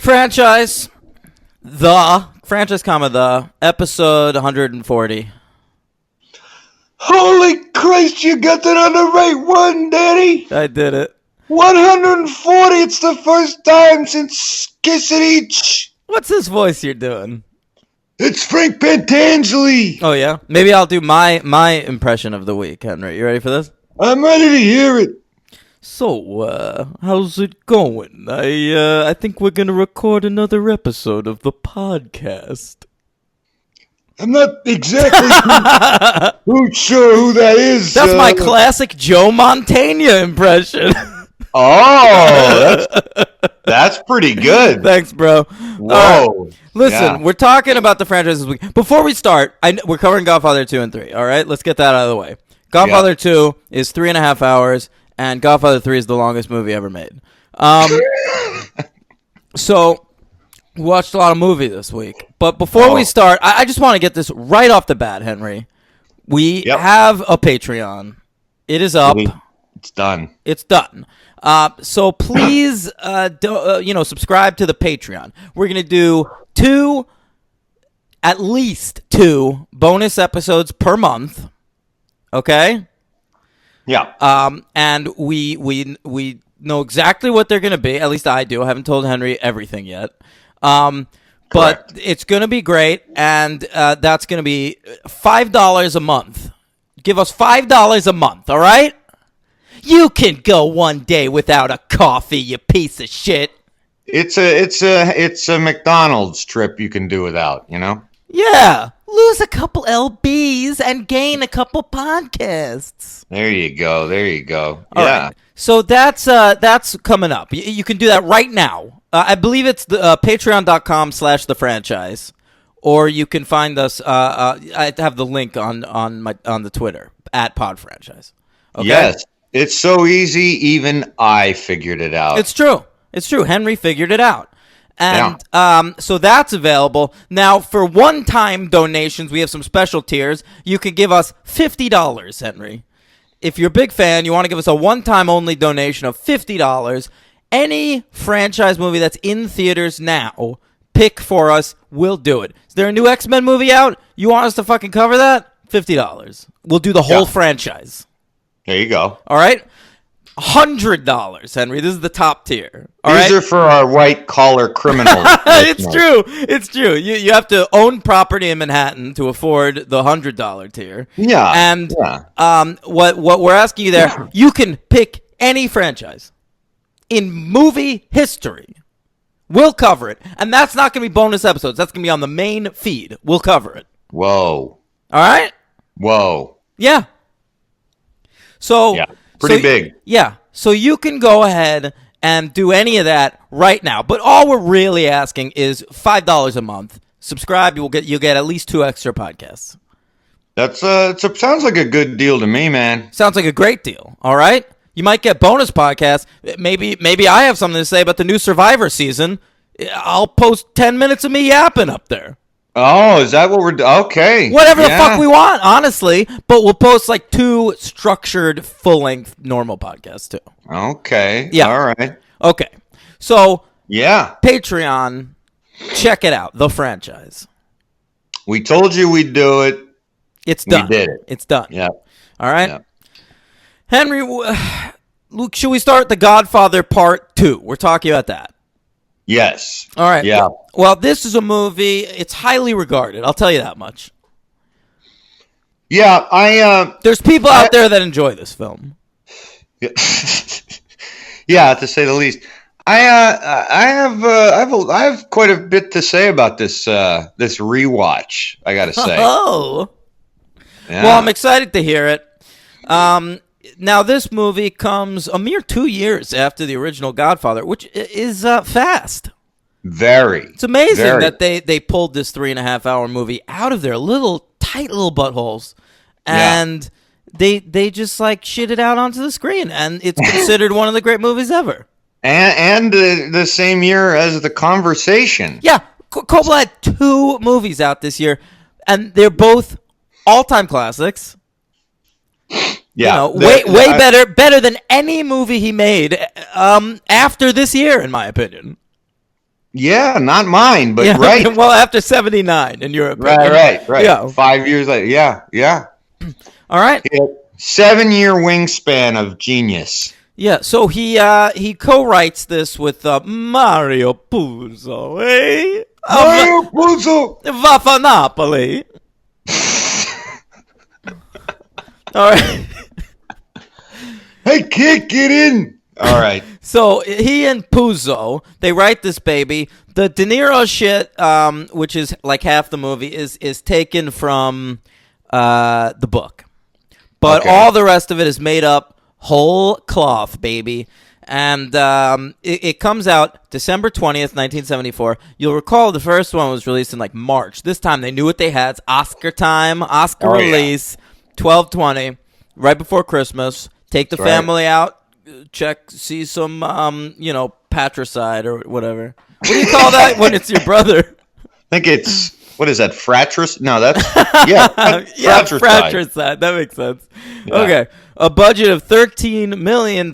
Franchise, the episode 140. Holy Christ, you got that on the right one, Daddy. I did it. 140, it's the first time since Kiss It Each. What's this voice you're doing? It's Frank Pentangeli. Oh, yeah? Maybe I'll do my impression of the week, Henry. You ready for this? I'm ready to hear it. So, how's it going? I think we're gonna record another episode of the podcast. I'm not exactly too sure who that is. That's my classic Joe Mantegna impression. Oh, that's pretty good. Thanks, bro. Whoa. Listen, we're talking about the franchise this week. Before we start, we're covering Godfather 2 and 3, all right? Let's get that out of the way. Godfather 2 is 3.5 hours, and Godfather 3 is the longest movie ever made. So, we watched a lot of movies this week. But before we start, I just want to get this right off the bat, Henry. We have a Patreon. It is up. It's done. It's done. So please, subscribe to the Patreon. We're going to do at least two bonus episodes per month. Okay? Yeah. And we know exactly what they're going to be. At least I do. I haven't told Henry everything yet. But it's going to be great, and that's going to be $5 a month. Give us $5 a month, all right? You can go one day without a coffee, you piece of shit. It's a McDonald's trip you can do without, you know? Yeah. Lose a couple LBs and gain a couple podcasts. There you go. All right. So that's coming up. You can do that right now. I believe it's the patreon.com/thefranchise, or you can find us. I have the link on the Twitter @podfranchise. Okay? Yes, it's so easy. Even I figured it out. It's true. Henry figured it out. And so that's available. Now, for one-time donations, we have some special tiers. You can give us $50, Henry. If you're a big fan, you want to give us a one-time only donation of $50. Any franchise movie that's in theaters now, pick for us, we'll do it. Is there a new X-Men movie out? You want us to fucking cover that? $50. We'll do the whole franchise. There you go. All right? $100, Henry. This is the top tier. These are for our white-collar criminals. It's true. You have to own property in Manhattan to afford the $100 tier. Yeah. And what we're asking you there, you can pick any franchise in movie history. We'll cover it. And that's not going to be bonus episodes. That's going to be on the main feed. We'll cover it. Whoa. All right? Whoa. Yeah. So... Yeah. Pretty big. Yeah. So you can go ahead and do any of that right now. But all we're really asking is $5 a month. Subscribe. You'll get at least 2 extra podcasts. That's sounds like a good deal to me, man. Sounds like a great deal. All right. You might get bonus podcasts. Maybe I have something to say about the new Survivor season. I'll post 10 minutes of me yapping up there. Oh, is that what we're okay? Whatever the fuck we want, honestly. But we'll post like 2 structured, full-length, normal podcasts too. Okay. Yeah. All right. Okay. So, yeah. Patreon, check it out. The franchise. We told you we'd do it. It's done. We did it. It's done. Yeah. All right. Yep. Henry, Luke, should we start the Godfather Part II? We're talking about that. Yes. All right. Yeah. Well, this is a movie. It's highly regarded. I'll tell you that much. Yeah, There's people out there that enjoy this film. Yeah, to say the least. I have quite a bit to say about this rewatch. I got to say. Oh. Yeah. Well, I'm excited to hear it. Now, this movie comes a mere 2 years after the original Godfather, which is fast. Very. It's amazing that they pulled this 3.5-hour movie out of their tight little buttholes, and they just like shit it out onto the screen, and it's considered one of the great movies ever. And the same year as The Conversation. Yeah, Coppola had 2 movies out this year, and they're both all-time classics. Yeah, way better than any movie he made after this year, in my opinion. Yeah, not mine, but Yeah, right. well, after 79, in your opinion. Right. Yeah. 5 years later. Yeah. All right. He had 7-year wingspan of genius. Yeah, so he co-writes this with Mario Puzo, eh? Mario Puzo. Vaffa Napoli. All right. Hey, kid, get in. All right. So he and Puzo, they write this baby. The De Niro shit, which is like half the movie, is taken from the book. But Okay. all the rest of it is made up whole cloth, baby. And it comes out December 20th, 1974. You'll recall the first one was released in like March. This time they knew what they had. It's Oscar time, Oscar release, 12/20, right before Christmas. Take the family out, see some, patricide or whatever. What do you call that when it's your brother? I think it's, what is that, fratricide? No, that's, fratricide. Fratricide. That makes sense. Yeah. Okay. A budget of $13 million.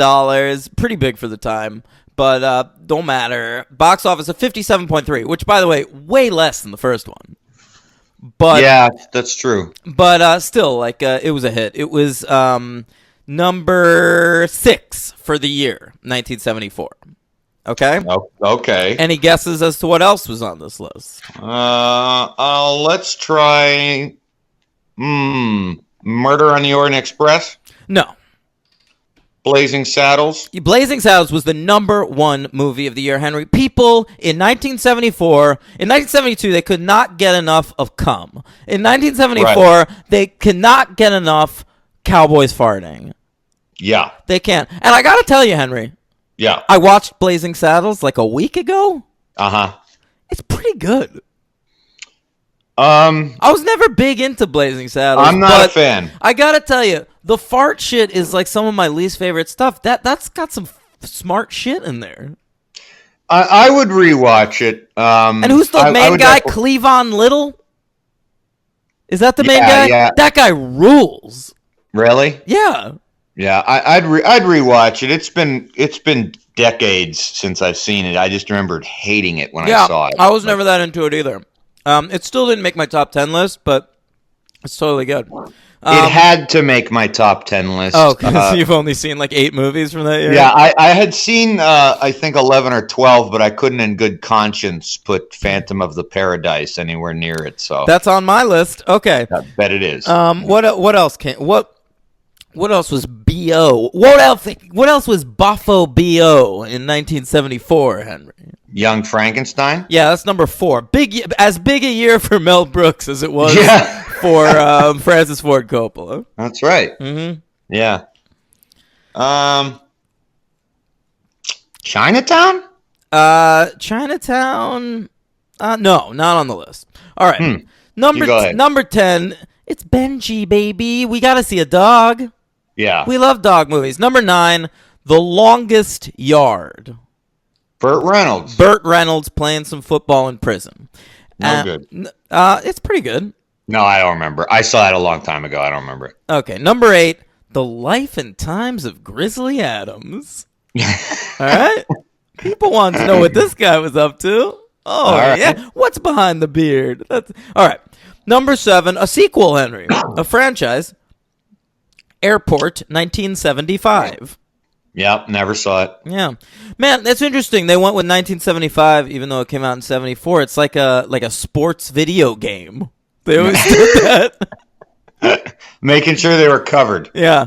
Pretty big for the time, but don't matter. Box office of 57.3, which, by the way, way less than the first one. But yeah, that's true. But still, like, it was a hit. It was number 6 for the year, 1974. Okay? Okay. Any guesses as to what else was on this list? Let's try Murder on the Orient Express? No. Blazing Saddles? Blazing Saddles was the number 1 movie of the year, Henry. People in 1974, in 1972, they could not get enough of cum. In 1974, they could not get enough cowboys farting. Yeah. They can't. And I gotta tell you, Henry. Yeah. I watched Blazing Saddles like a week ago. Uh-huh. It's pretty good. I was never big into Blazing Saddles. I'm not a fan. I gotta tell you, the fart shit is like some of my least favorite stuff. That's got some smart shit in there. I would rewatch it. And who's the main guy? Cleavon Little? Is that the main guy? Yeah. That guy rules. Really? Yeah. Yeah, I'd rewatch it. It's been decades since I've seen it. I just remembered hating it when I saw it. I was never that into it either. It still didn't make my top 10 list, but it's totally good. It had to make my top 10 list. Oh, because you've only seen like 8 movies from that year? Yeah, I had seen, I think, 11 or 12, but I couldn't in good conscience put Phantom of the Paradise anywhere near it. So that's on my list. Okay. I bet it is. What else What else was B.O.? What else was Boffo B.O. in 1974, Henry? Young Frankenstein? Yeah, that's number 4. As big a year for Mel Brooks as it was for Francis Ford Coppola. That's right. Mm-hmm. Yeah. Chinatown? Chinatown? No, not on the list. All right. Number 10, it's Benji, baby. We got to see a dog. Yeah. We love dog movies. Number 9, The Longest Yard. Burt Reynolds. Burt Reynolds playing some football in prison. No good. It's pretty good. No, I don't remember. I saw it a long time ago. I don't remember it. Okay, number 8, The Life and Times of Grizzly Adams. All right? People want to know what this guy was up to. Oh, right. Yeah. What's behind the beard? All right. Number 7, a sequel, Henry. A franchise. Airport, 1975. Yep, never saw it. Yeah. Man, that's interesting. They went with 1975, even though it came out in 74. It's like a sports video game. They always did that. Making sure they were covered. Yeah.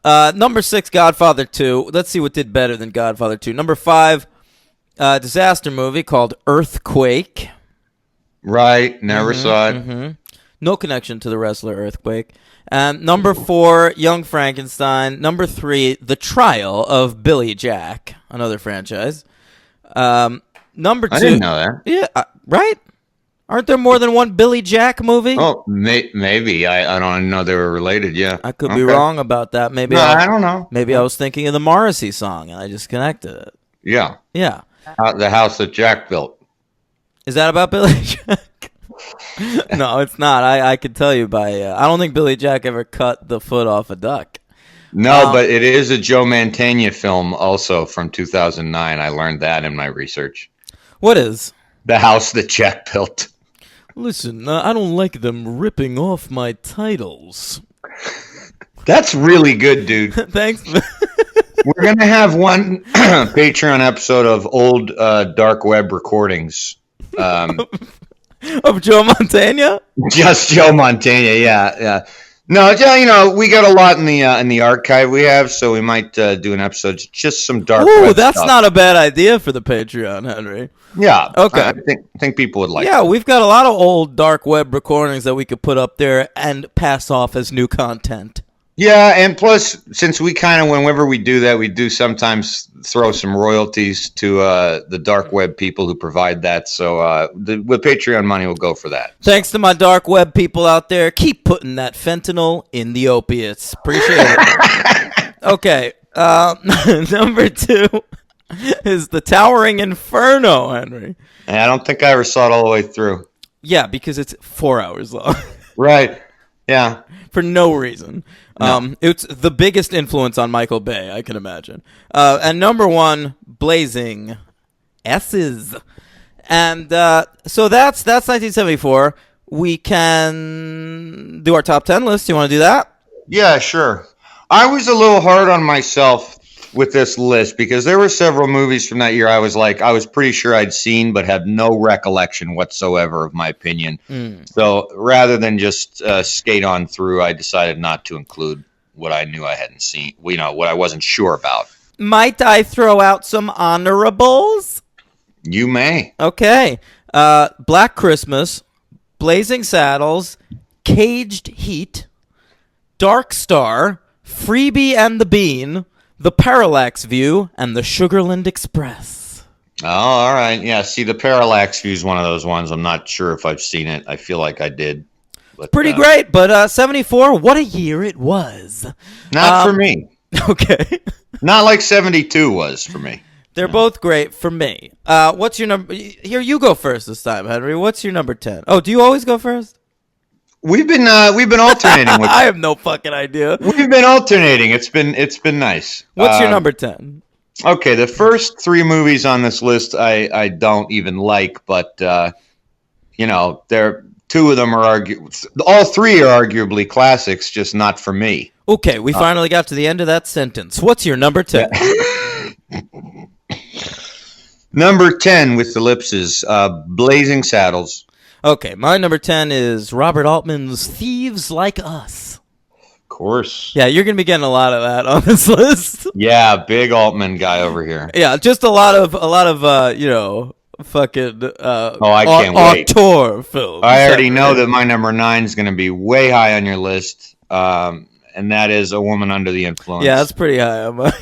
Number 6, Godfather 2. Let's see what did better than Godfather 2. Number 5, disaster movie called Earthquake. Right, never saw it. Mm-hmm. No connection to the wrestler Earthquake. Number 4, Young Frankenstein. Number 3, The Trial of Billy Jack, another franchise. Number 2. I didn't know that. Yeah, right? Aren't there more than one Billy Jack movie? Oh, maybe. I don't know they were related, yeah. I could be wrong about that. Maybe I don't know. Maybe I was thinking of the Morrissey song, and I just connected it. Yeah. Yeah. The house that Jack built. Is that about Billy Jack? No, it's not. I can tell you by... I don't think Billy Jack ever cut the foot off a duck. No, but it is a Joe Mantegna film also from 2009. I learned that in my research. What is? The house that Jack built. Listen, I don't like them ripping off my titles. That's really good, dude. Thanks. We're going to have one Patreon episode of old dark web recordings. Of Joe Montana? Just Joe Montana, yeah. No, we got a lot in the archive we have, so we might do an episode, just some dark web that's stuff. not a bad idea for the Patreon, Henry. Yeah. Okay. I think people would like it. Yeah, we've got a lot of old dark web recordings that we could put up there and pass off as new content. Yeah, and plus, since we kind of, whenever we do that, we do sometimes throw some royalties to the dark web people who provide that. So with Patreon money, we'll go for that. Thanks to my dark web people out there. Keep putting that fentanyl in the opiates. Appreciate it. Okay, number 2 is The Towering Inferno, Henry. And I don't think I ever saw it all the way through. Yeah, because it's 4 hours long. Right. Yeah. For no reason. No. It's the biggest influence on Michael Bay, I can imagine. And number 1, Blazing S's. And so that's 1974. We can do our top 10 list. You want to do that? Yeah, sure. I was a little hard on myself with this list because there were several movies from that year I was pretty sure I'd seen but had no recollection whatsoever of my opinion. So rather than just skate on through, I decided not to include what I knew I hadn't seen, what I wasn't sure about. Might I throw out some honorables? You may. Okay. Black Christmas, Blazing Saddles, Caged Heat, Dark Star, Freebie and the Bean, The Parallax View, and The Sugarland Express. Oh, all right. Yeah, see, The Parallax View is one of those ones. I'm not sure if I've seen it. I feel like I did. But, pretty great, but 74, what a year it was. Not for me. Okay. Not like 72 was for me. They're both great for me. What's your number? Here, you go first this time, Henry. What's your number 10? Oh, do you always go first? We've been alternating. I have no fucking idea. We've been alternating. It's been nice. What's your number 10? Okay, the first 3 movies on this list I don't even like, but they're 2 of them are all 3 are arguably classics, just not for me. Okay, we finally got to the end of that sentence. What's your number 10? Number 10 with ellipses, Blazing Saddles. Okay, my number 10 is Robert Altman's Thieves Like Us. Of course. Yeah, you're going to be getting a lot of that on this list. Yeah, big Altman guy over here. Yeah, just a lot of fucking I can't wait. auteur films. I already know that my number 9 is going to be way high on your list, and that is A Woman Under the Influence. Yeah, that's pretty high on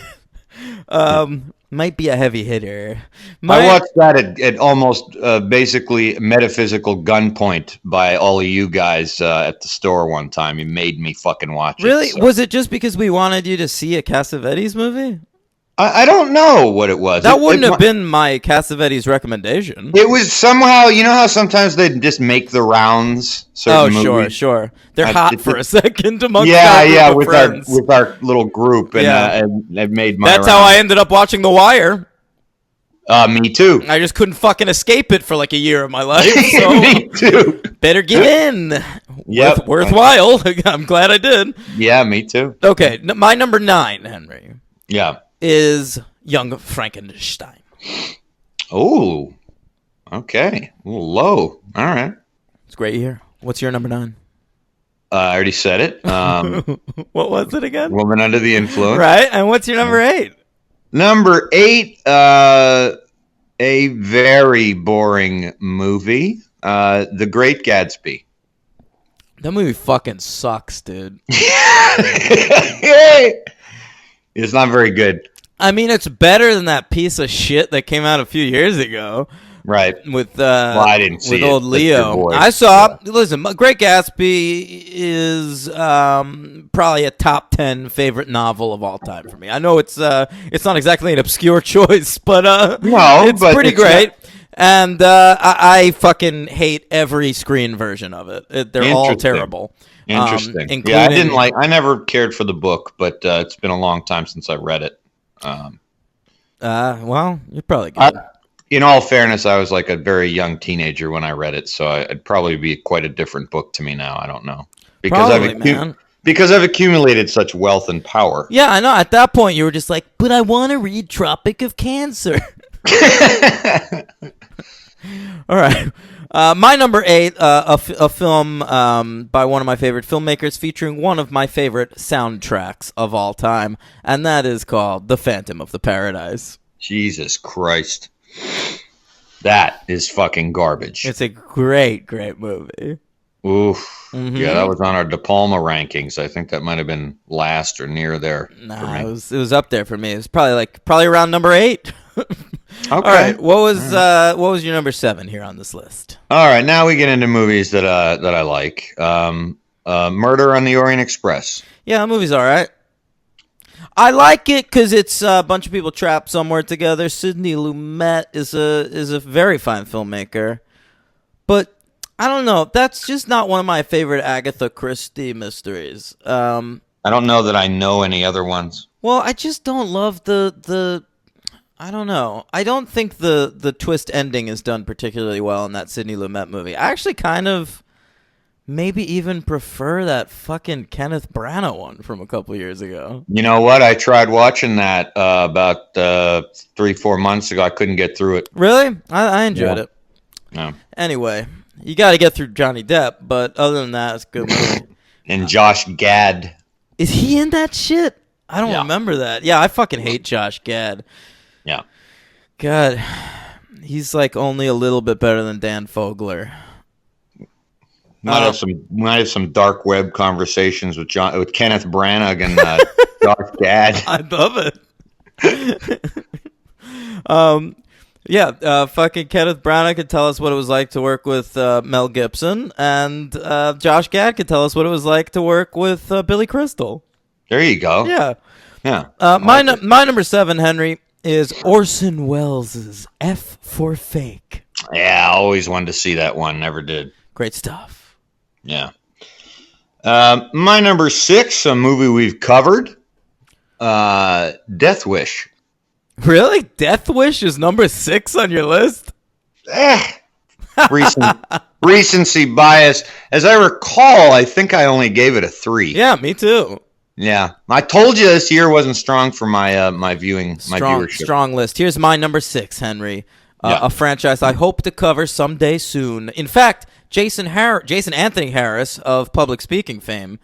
mine. Might be a heavy hitter. I watched that at almost basically metaphysical gunpoint by all of you guys at the store one time. You made me fucking watch it. Really? So. Was it just because we wanted you to see a Cassavetes movie? I don't know what it was. That wouldn't have been my Cassavetes recommendation. It was somehow, you know how sometimes they just make the rounds? Movies? Sure. They're hot for a second amongst with our little group, and it made my That's how I ended up watching The Wire. Me too. I just couldn't fucking escape it for like a year of my life. So Me too. Better give in. Yep. Worthwhile. I'm glad I did. Yeah, me too. Okay, my number 9, Henry. Yeah. Is Young Frankenstein. Oh, okay. A little low. All right. It's a great year. What's your number 9? I already said it. What was it again? Woman Under the Influence. Right. And what's your number 8? Number 8, a very boring movie, The Great Gatsby. That movie fucking sucks, dude. It's not very good. I mean, it's better than that piece of shit that came out a few years ago. Right. With I didn't see with it. old Leo. I saw. Listen, Great Gatsby is probably a top 10 favorite novel of all time for me. I know it's not exactly an obscure choice, but it's pretty great. And I fucking hate every screen version of it. They're all terrible. Interesting. Yeah, I never cared for the book, but it's been a long time since I read it. Well, you're probably good. In all fairness, I was like a very young teenager when I read it, so it'd probably be quite a different book to me now. I don't know because Probably, man. because I've accumulated such wealth and power. Yeah, I know. At that point, you were just like, but I want to read Tropic of Cancer. All right. My number 8, a film by one of my favorite filmmakers featuring one of my favorite soundtracks of all time, and that is called The Phantom of the Paradise. Jesus Christ. That is fucking garbage. It's a great, great movie. Oof. Yeah, that was on our De Palma rankings. I think that might have been last or near there. Nah, it was up there for me. It was probably around number 8. Okay. All right. What was your number 7 here on this list? All right, now we get into movies that I like. Murder on the Orient Express. Yeah, that movie's all right. I like it because it's a bunch of people trapped somewhere together. Sidney Lumet is a very fine filmmaker, but I don't know. That's just not one of my favorite Agatha Christie mysteries. I don't know that I know any other ones. Well, I just don't love the. I don't know. I don't think the twist ending is done particularly well in that Sidney Lumet movie. I actually kind of maybe even prefer that fucking Kenneth Branagh one from a couple years ago. You know what? I tried watching that about 3-4 months ago. I couldn't get through it. Really? I enjoyed it. No. Anyway, you got to get through Johnny Depp, but other than that, it's a good movie. And Josh Gad. Is he in that shit? I don't remember that. Yeah, I fucking hate Josh Gad. Yeah. God, he's like only a little bit better than Dan Fogler. Might have some dark web conversations with Kenneth Branagh and Josh Gad. I love it. Fucking Kenneth Branagh could tell us what it was like to work with Mel Gibson, and Josh Gad could tell us what it was like to work with Billy Crystal. There you go. Yeah. Yeah. My number 7, Henry, is Orson Welles' F for Fake. Yeah, I always wanted to see that one. Never did. Great stuff. Yeah. My number 6, a movie we've covered, Death Wish. Really? Death Wish is number 6 on your list? Recency bias. As I recall, I think I only gave it a 3. Yeah, me too. Yeah, I told you this year wasn't strong for my my viewership. Strong list. Here's my number 6, Henry. A franchise I hope to cover someday soon. In fact, Jason Anthony Harris of public speaking fame,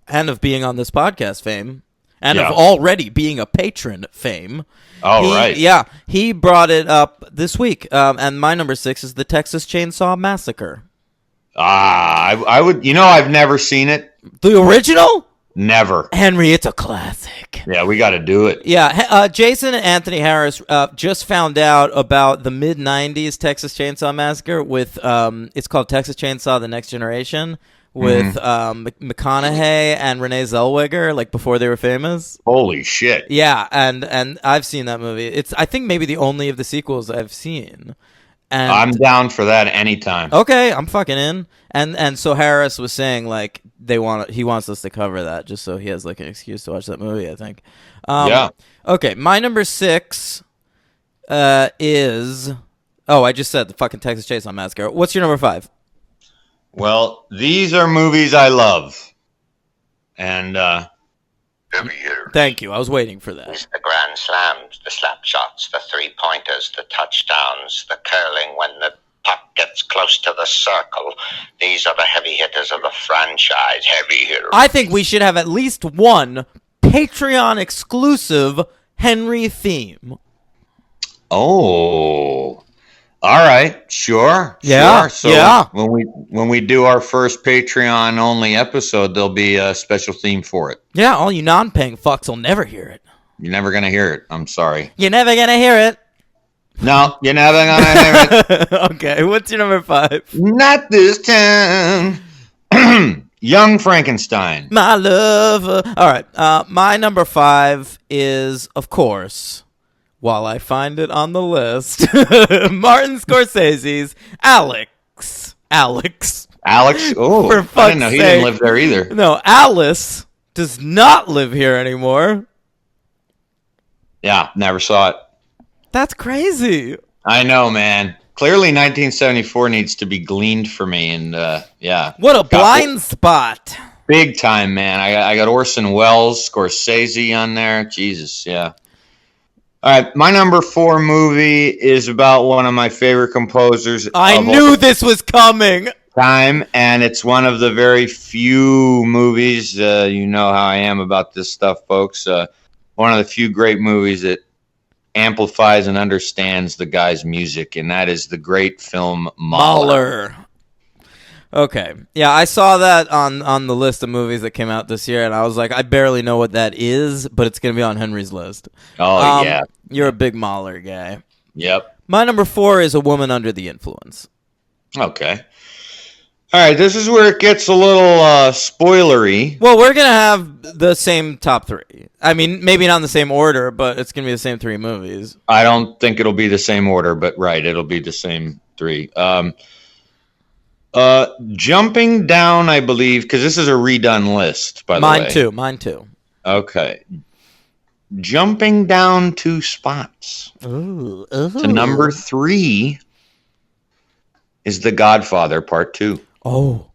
and of being on this podcast fame, and of already being a patron fame. Right. Yeah, he brought it up this week. And my number 6 is the Texas Chainsaw Massacre. I would. I've never seen it. The original? Never. Henry, it's a classic. Yeah, we got to do it. Yeah, Jason and Anthony Harris just found out about the mid-'90s Texas Chainsaw Massacre with, it's called Texas Chainsaw: The Next Generation, with McConaughey and Renee Zellweger, like before they were famous. Holy shit. Yeah, and I've seen that movie. It's, I think, maybe the only of the sequels I've seen. And I'm down for that anytime. Okay, I'm fucking in. And so Harris was saying like he wants us to cover that just so he has like an excuse to watch that movie, I think. Yeah. Okay, my number 6 is I just said the fucking Texas Chainsaw Massacre. What's your number 5? Well, these are movies I love. And Heavy hitter. Thank you. I was waiting for that. The grand slams, the slap shots, the 3-pointers, the touchdowns, the curling when the puck gets close to the circle. These are the heavy hitters of the franchise. Heavy hitters. I think we should have at least one Patreon exclusive Henry theme. Oh. All right, sure. Yeah, sure. So yeah. when we do our first Patreon only episode, there'll be a special theme for it. Yeah, all you non-paying fucks will never hear it. You're never gonna hear it. I'm sorry. You're never gonna hear it. No, you're never gonna hear it. Okay, what's your number 5? Not this time. Young Frankenstein. My lover. All right, my number 5 is, of course, while I find it on the list, Martin Scorsese's Alex. Alex? Oh, For I fuck's didn't know he sake. didn't live there either. No, Alice does not live here anymore. Yeah, never saw it. That's crazy. I know, man. Clearly, 1974 needs to be gleaned for me, and yeah. What a blind spot. Big time, man. I got Orson Welles, Scorsese on there. Jesus, yeah. All right, my number 4 movie is about one of my favorite composers. I knew this was coming. Time, and it's one of the very few movies. You know how I am about this stuff, folks. One of the few great movies that amplifies and understands the guy's music, and that is the great film Mahler. Okay. Yeah, I saw that on the list of movies that came out this year, and I was like, I barely know what that is, but it's going to be on Henry's list. Oh, yeah. You're a big Mahler guy. Yep. My number 4 is A Woman Under the Influence. Okay. All right, this is where it gets a little spoilery. Well, we're going to have the same top 3. I mean, maybe not in the same order, but it's going to be the same 3 movies. I don't think it'll be the same order, but right, it'll be the same 3. Jumping down, I believe, because this is a redone list, by the way. Mine too. Okay. Jumping down 2 spots Ooh. to number 3 is The Godfather Part II. Oh,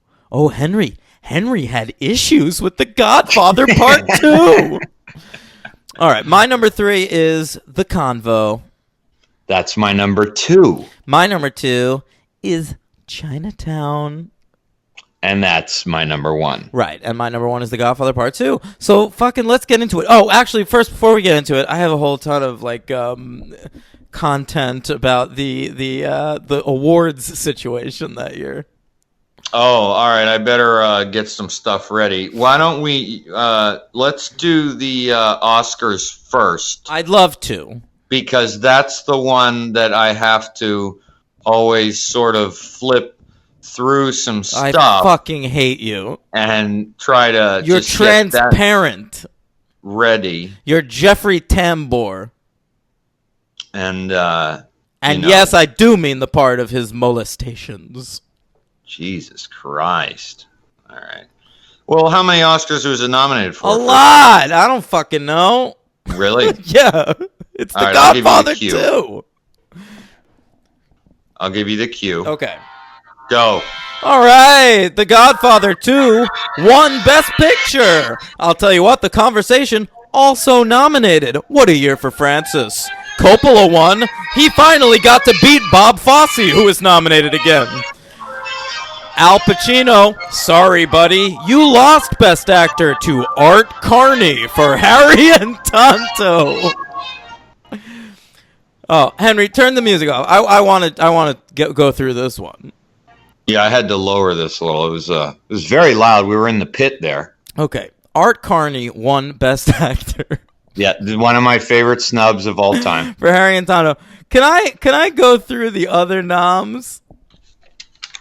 Henry had issues with The Godfather Part II. All right, my number 3 is The Convo. That's my number 2. My number 2 is Chinatown. And that's my number 1. Right, and my number 1 is The Godfather Part 2. So fucking let's get into it. Oh, actually, first, before we get into it, I have a whole ton of like content about the awards situation that year. Oh, all right. I better get some stuff ready. Why don't we let's do the Oscars first? I'd love to. Because that's the one that I have to always sort of flip through some stuff. I fucking hate you. And try to You're just transparent. Get that ready. You're Jeffrey Tambor. And yes, I do mean the part of his molestations. Jesus Christ. All right. Well, how many Oscars was it nominated for? A lot. I don't fucking know. Really? Yeah. It's The Godfather 2. I'll give you the cue. Okay. Go. All right. The Godfather 2 won Best Picture. I'll tell you what, The Conversation also nominated. What a year for Francis. Coppola won. He finally got to beat Bob Fosse, who was nominated again. Al Pacino, sorry, buddy. You lost Best Actor to Art Carney for Harry and Tonto. Oh, Henry, turn the music off. I want to go through this one. Yeah, I had to lower this a little. It was very loud. We were in the pit there. Okay. Art Carney won Best Actor. Yeah, one of my favorite snubs of all time. For Harry and Tonto. Can I go through the other noms?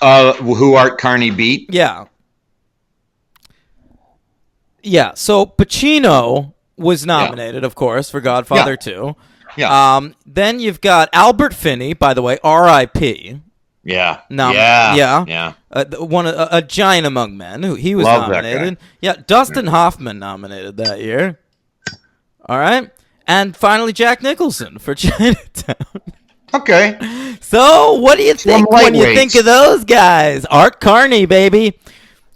Who Art Carney beat? Yeah. Yeah, so Pacino was nominated, of course, for Godfather 2. Yeah. Then you've got Albert Finney, by the way, R.I.P. Yeah. Yeah. A giant among men. He was nominated. Yeah, Dustin Hoffman nominated that year. All right. And finally, Jack Nicholson for Chinatown. Okay. So, what do you think when you think of those guys? Art Carney, baby.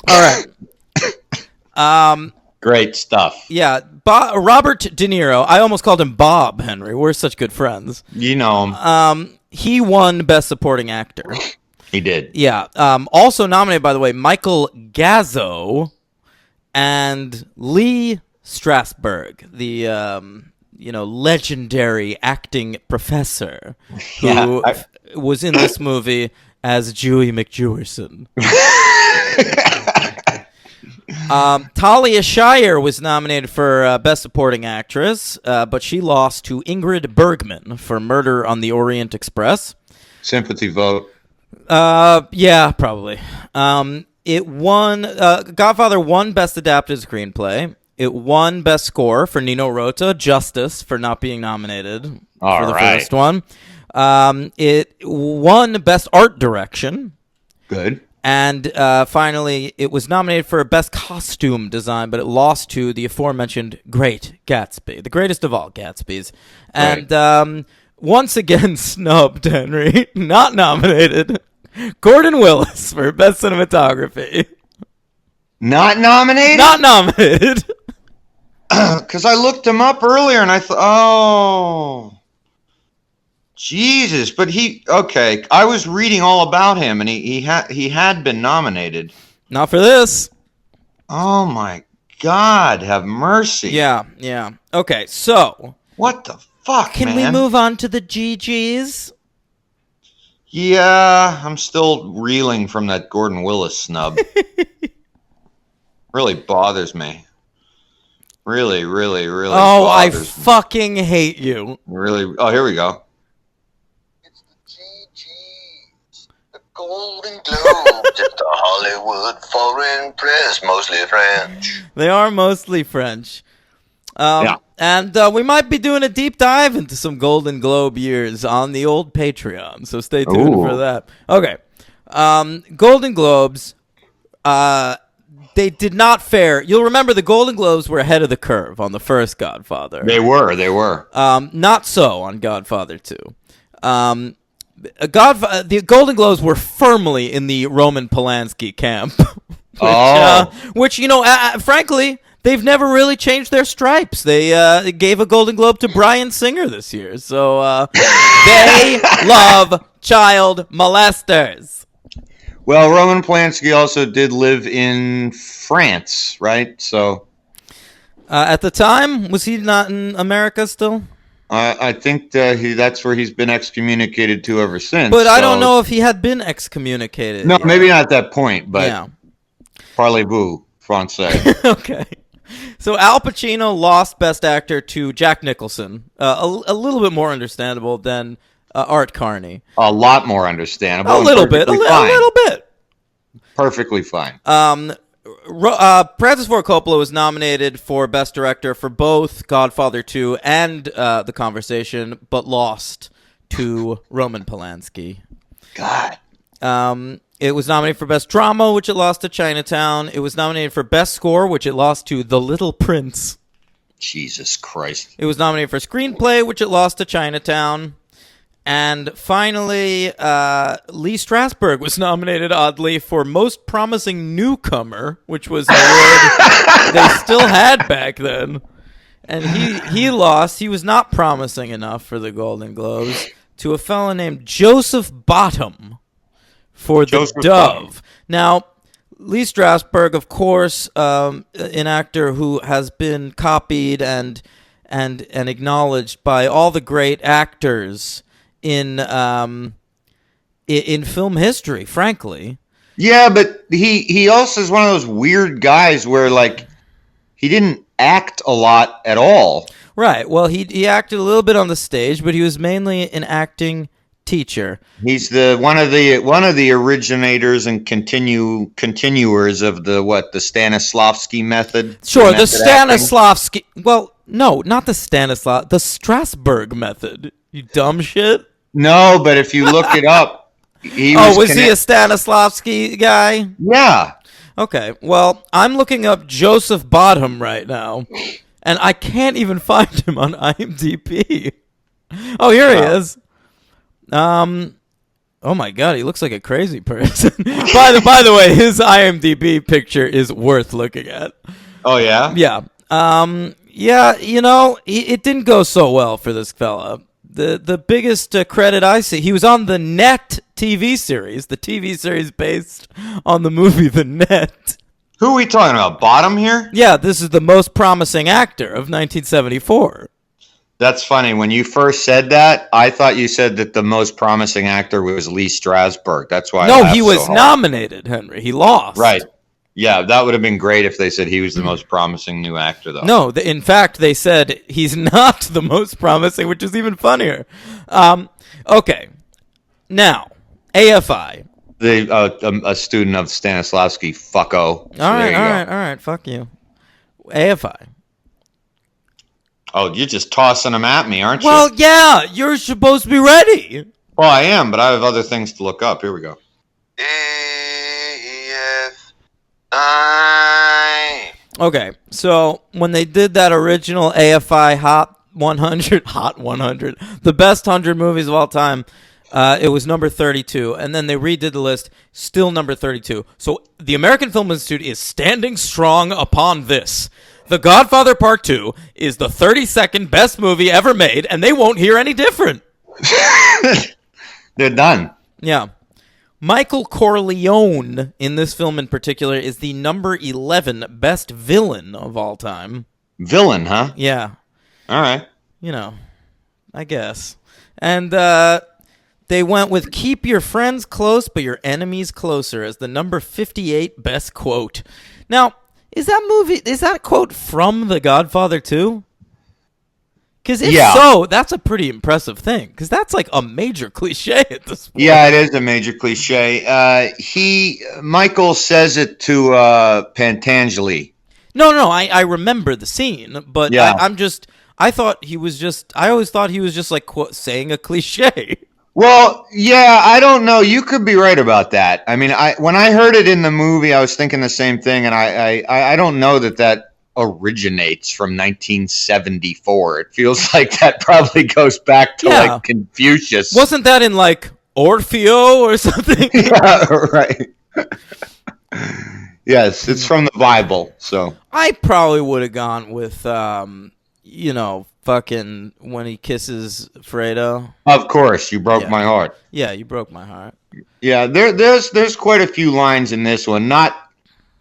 All right. Great stuff. Yeah. Robert De Niro. I almost called him Bob, Henry. We're such good friends. You know him. He won Best Supporting Actor. He did. Yeah. Also nominated, by the way, Michael Gazzo and Lee Strasberg, the legendary acting professor who was in this movie as Dewey McJewerson. Talia Shire was nominated for Best Supporting Actress, but she lost to Ingrid Bergman for Murder on the Orient Express. Sympathy vote. Yeah, probably. It won. Godfather won Best Adapted Screenplay. It won Best Score for Nino Rota. Justice for not being nominated for the first one. It won Best Art Direction. Good. And finally, it was nominated for Best Costume Design, but it lost to the aforementioned Great Gatsby, the greatest of all Gatsbys. And once again snubbed, Henry. Not nominated. Gordon Willis for Best Cinematography. Not nominated? Not nominated. Because I looked him up earlier and I thought, oh, Jesus. But okay, I was reading all about him and he had been nominated. Not for this. Oh my God, have mercy. Yeah. Okay, so. What the fuck, Can man? we move on to the GGs? Yeah, I'm still reeling from that Gordon Willis snub. Really bothers me. Really bothers me. Fucking hate you. Really. Oh, here we go. It's the GGs, the Golden Globes. It's the Hollywood Foreign Press, mostly French. They are mostly French. Yeah. And we might be doing a deep dive into some Golden Globe years on the old Patreon, so stay tuned for that. Okay. Golden Globes, they did not fare. You'll remember the Golden Globes were ahead of the curve on the first Godfather. They were. Not so on Godfather II. The Golden Globes were firmly in the Roman Polanski camp. Which, frankly, they've never really changed their stripes. They gave a Golden Globe to Bryan Singer this year. So they love child molesters. Well, Roman Polanski also did live in France, right? So at the time, was he not in America still? I think that's where he's been excommunicated to ever since. But I don't know if he had been excommunicated. No, maybe not at that point, but yeah. Parlez-vous, français. Okay. So Al Pacino lost Best Actor to Jack Nicholson. A little bit more understandable than Art Carney. A lot more understandable. A little bit. Perfectly fine. Francis Ford Coppola was nominated for Best Director for both Godfather II and The Conversation, but lost to Roman Polanski. God. It was nominated for Best Drama, which it lost to Chinatown. It was nominated for Best Score, which it lost to The Little Prince. Jesus Christ. It was nominated for Screenplay, which it lost to Chinatown. And finally, Lee Strasberg was nominated, oddly, for Most Promising Newcomer, which was an award they still had back then. And he lost. He was not promising enough for the Golden Globes to a fellow named Joseph Bottom for The Dove. Now, Lee Strasberg, of course, an actor who has been copied and acknowledged by all the great actors in film history, frankly. Yeah, but he also is one of those weird guys where, like, he didn't act a lot at all. Right. Well, he acted a little bit on the stage, but he was mainly an acting teacher. He's one of the originators and continuers of the Stanislavski method. Sure, the Stanislavski. Well, no, not the the Strasberg method. You dumb shit. No, but if you look it up, was he a Stanislavski guy? Yeah. Okay. Well, I'm looking up Joseph Bottom right now, and I can't even find him on IMDb. Oh, here he is. Oh my God, he looks like a crazy person. By the way, his IMDb picture is worth looking at. Oh yeah? Yeah. Yeah, it didn't go so well for this fella. The biggest credit I see, he was on the Net TV series, the TV series based on the movie The Net. Who are we talking about? Bottom here? Yeah, this is the Most Promising Actor of 1974. That's funny. When you first said that, I thought you said that the Most Promising Actor was Lee Strasberg. That's why. No, he was nominated, Henry. He lost. Right. Yeah, that would have been great if they said he was the most promising new actor, though. No, in fact, they said he's not the most promising, which is even funnier. Okay. Now, AFI. A student of Stanislavski, fucko. So all right. Fuck you. AFI. Oh, you're just tossing them at me, aren't you? Well, yeah, you're supposed to be ready. Well, I am, but I have other things to look up. Here we go. Okay, so when they did that original AFI hot 100, Hot 100, the best 100 movies of all time. It was number 32, and then they redid the list, still number 32. So the American Film Institute is standing strong upon this. The Godfather Part II is the 32nd best movie ever made, and they won't hear any different. They're done. Yeah. Michael Corleone, in this film in particular, is the number 11 best villain of all time. Villain, huh? Yeah. All right. You know, I guess. And they went with keep your friends close, but your enemies closer as the number 58 best quote. Now, is that quote from The Godfather 2? Because if so, that's a pretty impressive thing. Because that's like a major cliche at this point. Yeah, it is a major cliche. Michael says it to Pantangeli. No, I remember the scene, but yeah. I always thought he was just like saying a cliche. Well, yeah, I don't know. You could be right about that. I mean, when I heard it in the movie, I was thinking the same thing, and I don't know that originates from 1974. It feels like that probably goes back to like Confucius. Wasn't that in like Orfeo or something? Yeah, right. Yes, it's from the Bible. So I probably would have gone with fucking when he kisses Fredo. Of course, you broke my heart. Yeah, you broke my heart. Yeah, there's quite a few lines in this one. Not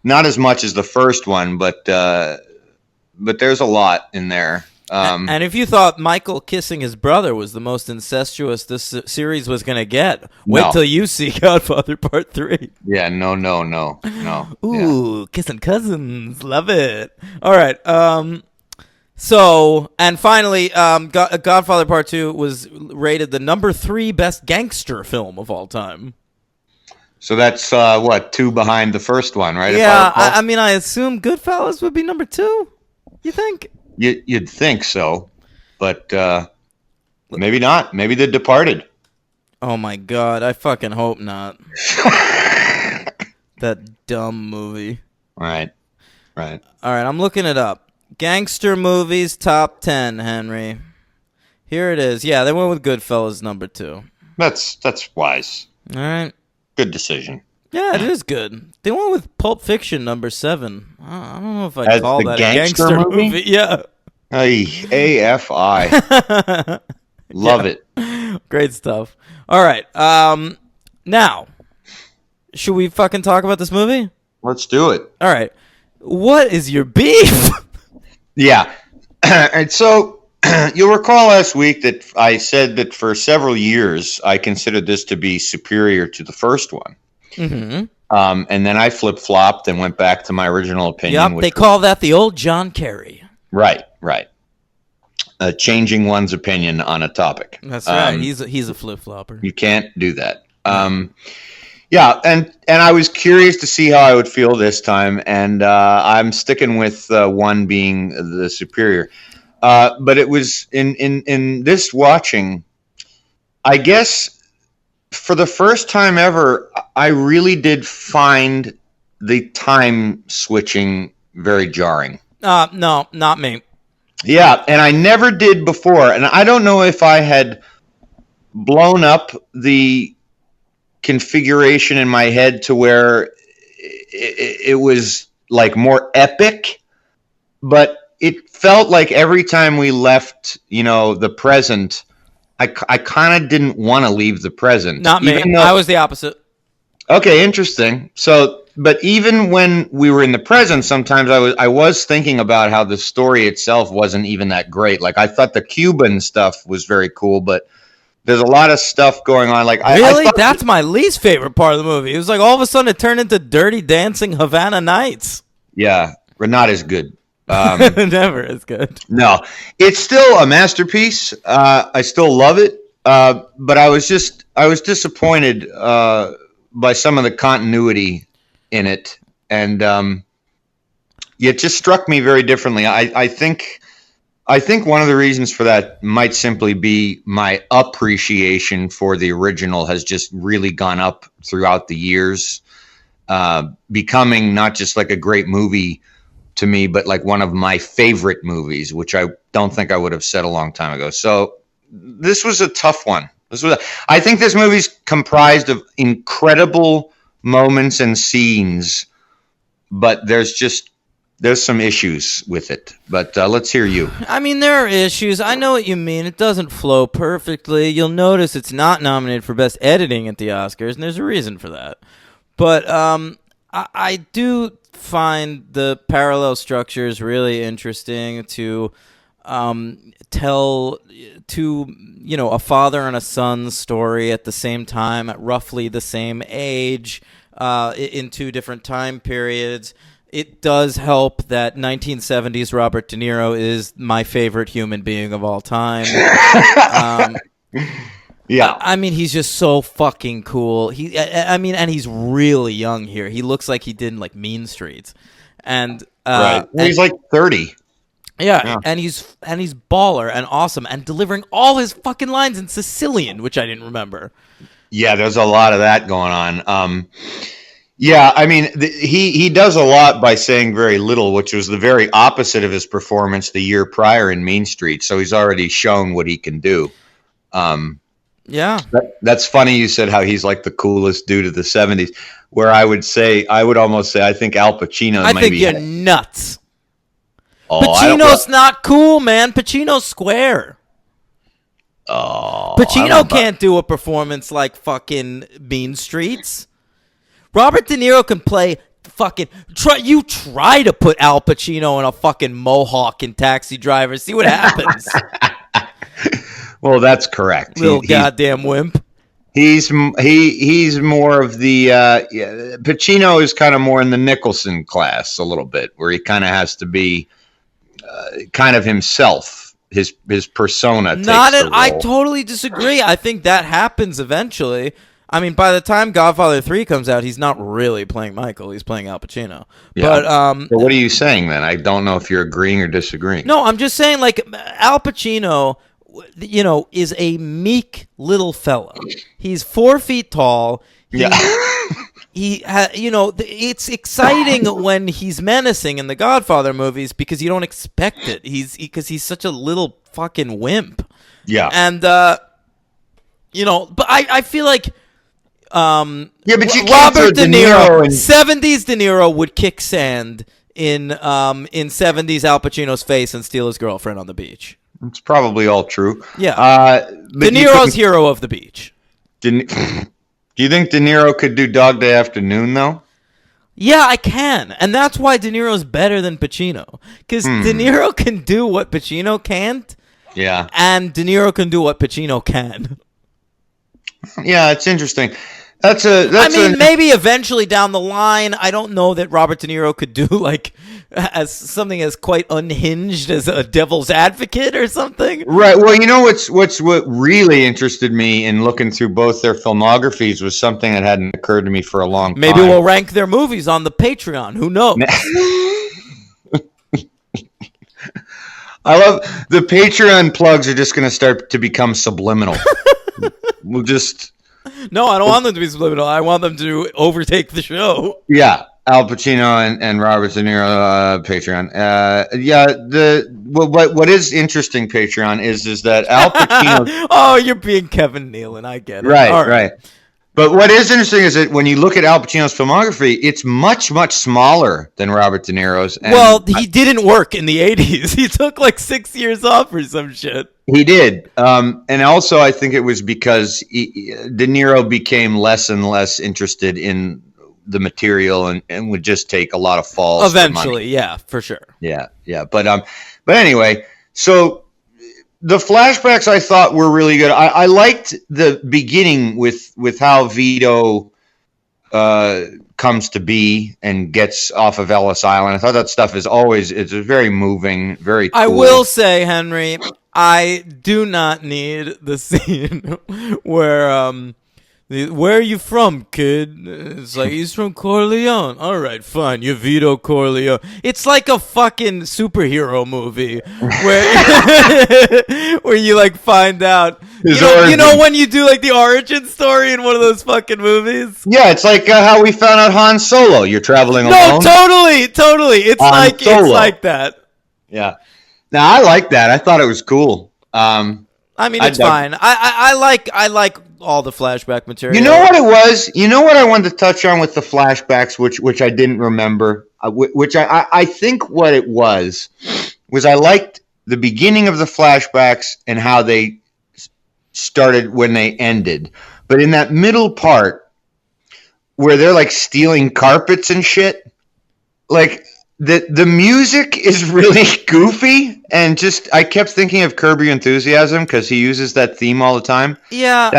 as much as the first one, but there's a lot in there. And if you thought Michael kissing his brother was the most incestuous this series was going to get, wait till you see Godfather Part 3. Yeah, no. Ooh, kissing cousins. Love it. All right. So, and finally, Godfather Part II was rated the number 3 best gangster film of all time. So that's, 2 behind the first one, right? Yeah, I mean, I assume Goodfellas would be number 2. You think? You'd think so, but maybe not. Maybe The Departed. Oh my God, I fucking hope not. That dumb movie. Right. All right, I'm looking it up. Gangster movies top 10, Henry. Here it is. Yeah, they went with Goodfellas number 2. That's wise. All right. Good decision. Yeah, it is good. They went with Pulp Fiction number 7. I don't know if I'd call that a gangster movie. Yeah. AFI. Love it. Great stuff. All right. Now, should we fucking talk about this movie? Let's do it. All right. What is your beef? Yeah. And so you'll recall last week that I said that for several years I considered this to be superior to the first one. Mm-hmm. And then I flip-flopped and went back to my original opinion. Yep, they call that the old John Kerry. Right. Changing one's opinion on a topic. That's right. He's a flip-flopper. You can't do that. Yeah, and I was curious to see how I would feel this time, and I'm sticking with one being the superior. But it was in this watching, I guess, for the first time ever, I really did find the time switching very jarring. No, not me. Yeah, and I never did before, and I don't know if I had blown up the configuration in my head to where it was like more epic, but it felt like every time we left, the present, I kind of didn't want to leave the present. Not me. I was the opposite. Okay, interesting. So, but even when we were in the present, sometimes I was thinking about how the story itself wasn't even that great. Like I thought the Cuban stuff was very cool, but there's a lot of stuff going on. Like really, that's my least favorite part of the movie. It was like all of a sudden it turned into Dirty Dancing Havana Nights. Yeah, but not as good. Never as good. No, it's still a masterpiece. I still love it, but I was disappointed by some of the continuity in it, and it just struck me very differently. I think one of the reasons for that might simply be my appreciation for the original has just really gone up throughout the years, becoming not just like a great movie to me, but like one of my favorite movies, which I don't think I would have said a long time ago. So this was a tough one. I think this movie's comprised of incredible moments and scenes, but there's some issues with it. But let's hear you. I mean, there are issues. I know what you mean. It doesn't flow perfectly. You'll notice it's not nominated for Best Editing at the Oscars, and there's a reason for that. But I do find the parallel structures really interesting to tell a father and a son's story at the same time, at roughly the same age, in two different time periods. It does help that 1970s Robert De Niro is my favorite human being of all time. Yeah. I mean, he's just so fucking cool. And he's really young here. He looks like he did in, like, Mean Streets. And right. Well, he's like 30. Yeah, and he's baller and awesome and delivering all his fucking lines in Sicilian, which I didn't remember. Yeah, there's a lot of that going on. Yeah, I mean, he does a lot by saying very little, which was the very opposite of his performance the year prior in Mean Streets. So he's already shown what he can do. Yeah. That's funny you said how he's like the coolest dude of the 70s, where I would almost say I think Al Pacino I think you're nuts. Oh, Pacino's not cool, man. Pacino's square. Oh, Pacino can't do a performance like fucking Mean Streets. Robert De Niro can play fucking... Try to put Al Pacino in a fucking mohawk in Taxi Driver. See what happens. Well, that's correct. Little goddamn wimp. He's more of the Pacino is kind of more in the Nicholson class a little bit, where he kind of has to be kind of himself. His persona. I totally disagree. I think that happens eventually. I mean, by the time Godfather 3 comes out, he's not really playing Michael. He's playing Al Pacino. Yeah. But what are you saying then? I don't know if you're agreeing or disagreeing. No, I'm just saying, like, Al Pacino, is a meek little fella. He's 4 feet tall. It's exciting when he's menacing in the Godfather movies because you don't expect it. Because he's such a little fucking wimp. Yeah. And, but I feel like... but you Robert De Niro, 70s De Niro would kick sand in 70s Al Pacino's face and steal his girlfriend on the beach. It's probably all true. Yeah. De Niro's hero of the beach. Do you think De Niro could do Dog Day Afternoon, though? Yeah, I can. And that's why De Niro's better than Pacino. Because De Niro can do what Pacino can't. Yeah. And De Niro can do what Pacino can. Yeah, it's interesting. Maybe eventually down the line, I don't know that Robert De Niro could do like as something as quite unhinged as a devil's advocate or something. Right. Well, what really interested me in looking through both their filmographies was something that hadn't occurred to me for a long time. Maybe we'll rank their movies on the Patreon. Who knows? I love the Patreon plugs are just going to start to become subliminal. We'll just... No, I don't want them to be subliminal. I want them to overtake the show. Yeah, Al Pacino and Robert De Niro, Patreon. What is interesting, Patreon, is that Al Pacino... Oh, you're being Kevin Nealon. I get it. Right. But what is interesting is that when you look at Al Pacino's filmography, it's much, much smaller than Robert De Niro's. Well, he didn't work in the 80s. He took like 6 years off or some shit. He did. And also I think it was because De Niro became less and less interested in the material and would just take a lot of falls. Eventually, yeah, for sure. Yeah. But anyway, so... The flashbacks I thought were really good. I liked the beginning with how Vito comes to be and gets off of Ellis Island. I thought that stuff it's very moving, very cool. I will say, Henry, I do not need the scene where are you from, kid? It's like, he's from Corleone. All right, fine. You're Vito Corleone. It's like a fucking superhero movie where you like find out. You know when you do like the origin story in one of those fucking movies? Yeah, it's like how we found out Han Solo. You're traveling alone. No, totally. It's like that. Yeah. Now I like that. I thought it was cool. I mean, it's fine. I like all the flashback material. You know what it was? You know what I wanted to touch on with the flashbacks, which I didn't remember. Which I think what it was I liked the beginning of the flashbacks and how they started when they ended. But in that middle part where they're like stealing carpets and shit, like the music is really goofy, and just I kept thinking of Curb Your Enthusiasm because he uses that theme all the time. Yeah.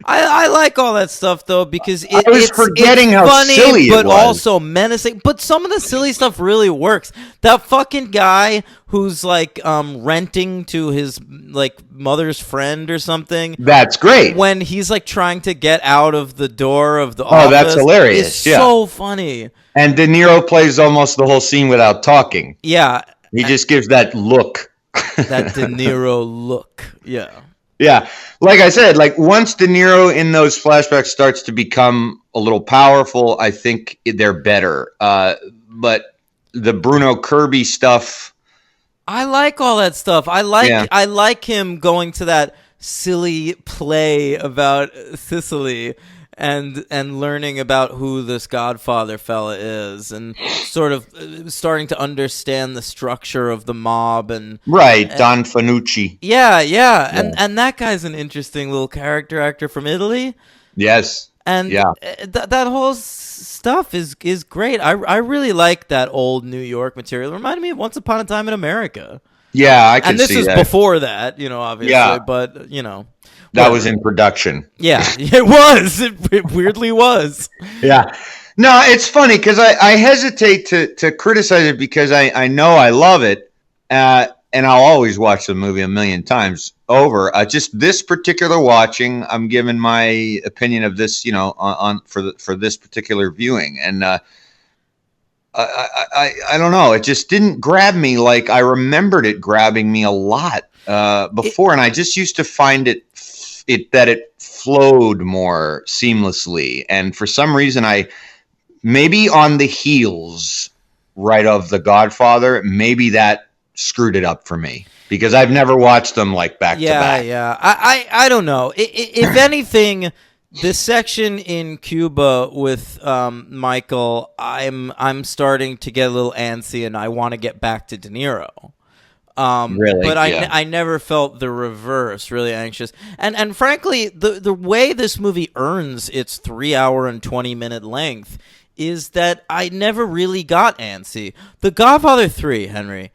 I like all that stuff though because it's forgetting how funny, silly it but was. also menacing. But some of the silly stuff really works. That fucking guy who's like renting to his like mother's friend or something. That's great. When he's like trying to get out of the door of the office. Oh, that's hilarious. It's so funny. And De Niro plays almost the whole scene without talking. Yeah. He just gives that look. That De Niro look. Yeah. Yeah. Like I said, like once De Niro in those flashbacks starts to become a little powerful, I think they're better. But the Bruno Kirby stuff, I like all that stuff. I like him going to that silly play about Sicily and learning about who this Godfather fella is and sort of starting to understand the structure of the mob and Don Fanucci. Yeah. And that guy's an interesting little character actor from Italy. Yes. And that whole stuff is great. I really like that old New York material. It reminded me of Once Upon a Time in America. Yeah, I can see that. And this is before that, obviously, but, That was in production. Yeah, it was. It weirdly was. Yeah. No, it's funny because I hesitate to criticize it because I know I love it, and I'll always watch the movie a million times over. Just this particular watching, I'm giving my opinion of this, for this particular viewing, and I don't know. It just didn't grab me like I remembered it grabbing me a lot before, and I just used to find it flowed more seamlessly, and for some reason maybe on the heels right of The Godfather, maybe that screwed it up for me because I've never watched them like back to back. Yeah. I don't know. If anything, this section in Cuba with Michael, I'm starting to get a little antsy, and I want to get back to De Niro. Really? But I never felt the reverse, really anxious. And frankly, the way this movie earns its 3 hour and 20-minute length is that I never really got antsy. The Godfather 3, Henry,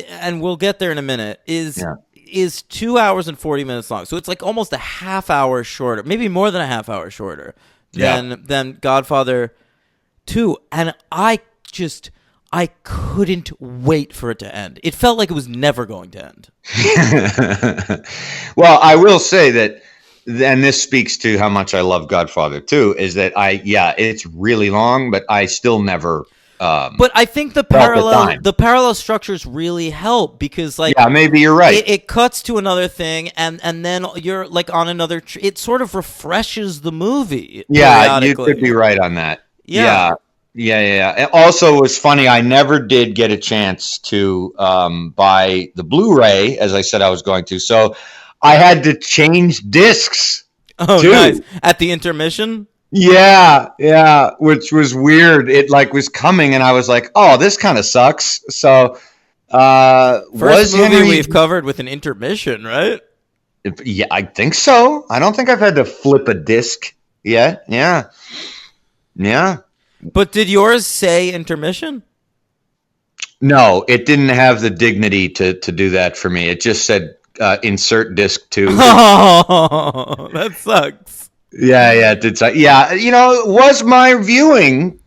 and we'll get there in a minute, is 2 hours and 40 minutes long. So it's like almost a half hour shorter, maybe more than a half hour shorter than Godfather 2. And I couldn't wait for it to end. It felt like it was never going to end. Well, I will say that, and this speaks to how much I love Godfather 2, is that it's really long, but I still never. But I think the parallel structures really help because, like, maybe you're right. It cuts to another thing, and then you're like on another. It sort of refreshes the movie. Yeah, you could be right on that. Yeah. It also was funny. I never did get a chance to buy the Blu-ray, as I said I was going to. So I had to change discs. Oh, too. Nice. At the intermission? Yeah, which was weird. It was coming, and I was like, "Oh, this kind of sucks." So, first movie we've covered with an intermission, right? Yeah, I think so. I don't think I've had to flip a disc yet. Yeah. But did yours say intermission? No, it didn't have the dignity to do that for me. It just said insert disc 2. Oh, that sucks. Yeah, it did. Yeah, was my viewing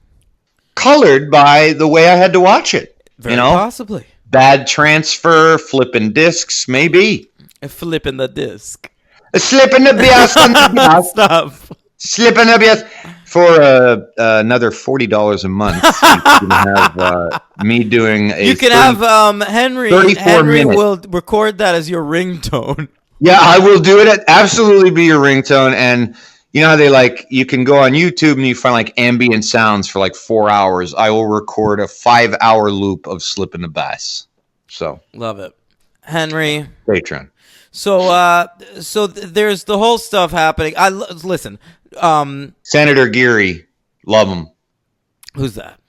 colored by the way I had to watch it? Very possibly. Bad transfer, flipping discs, maybe. Flipping the disc. Slipping the BS on the BS. Stop. Slipping the BS. For another $40 a month, you can have me doing a. You can have Henry. 34 Henry minutes. will record that as your ringtone. Yeah, I will do it. Absolutely, be your ringtone, and you know how they like, you can go on YouTube and you find like ambient sounds for like 4 hours. I will record a 5-hour loop of Slippin' the Bass. So love it, Henry. Patreon. So there's the whole stuff happening. Listen. Senator Geary, love him. Who's that?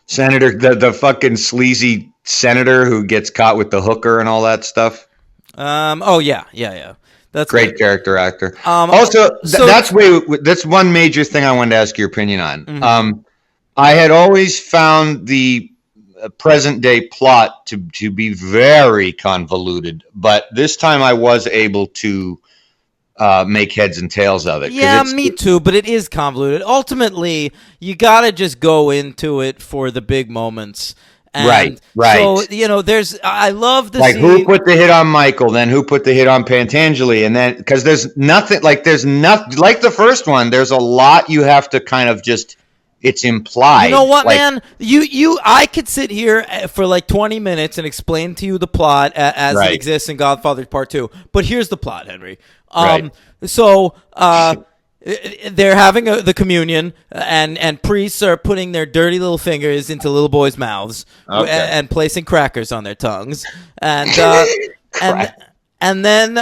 Senator, the fucking sleazy senator who gets caught with the hooker and all that stuff. Oh yeah. That's great good. character actor. Also, that's one major thing I wanted to ask your opinion on. Mm-hmm. I had always found the present day plot to be very convoluted, but this time I was able to make heads and tails of it. Yeah, me too, but it is convoluted. Ultimately, you got to just go into it for the big moments. And right. So, I love the like who put the hit on Michael, then who put the hit on Pantangeli, and then because there's nothing like the first one. There's a lot you have to kind of just. It's implied. You know what, man? I could sit here for like 20 minutes and explain to you the plot as it exists in Godfather Part II. But here's the plot, Henry. So they're having the communion, and priests are putting their dirty little fingers into little boys' mouths and placing crackers on their tongues, and then.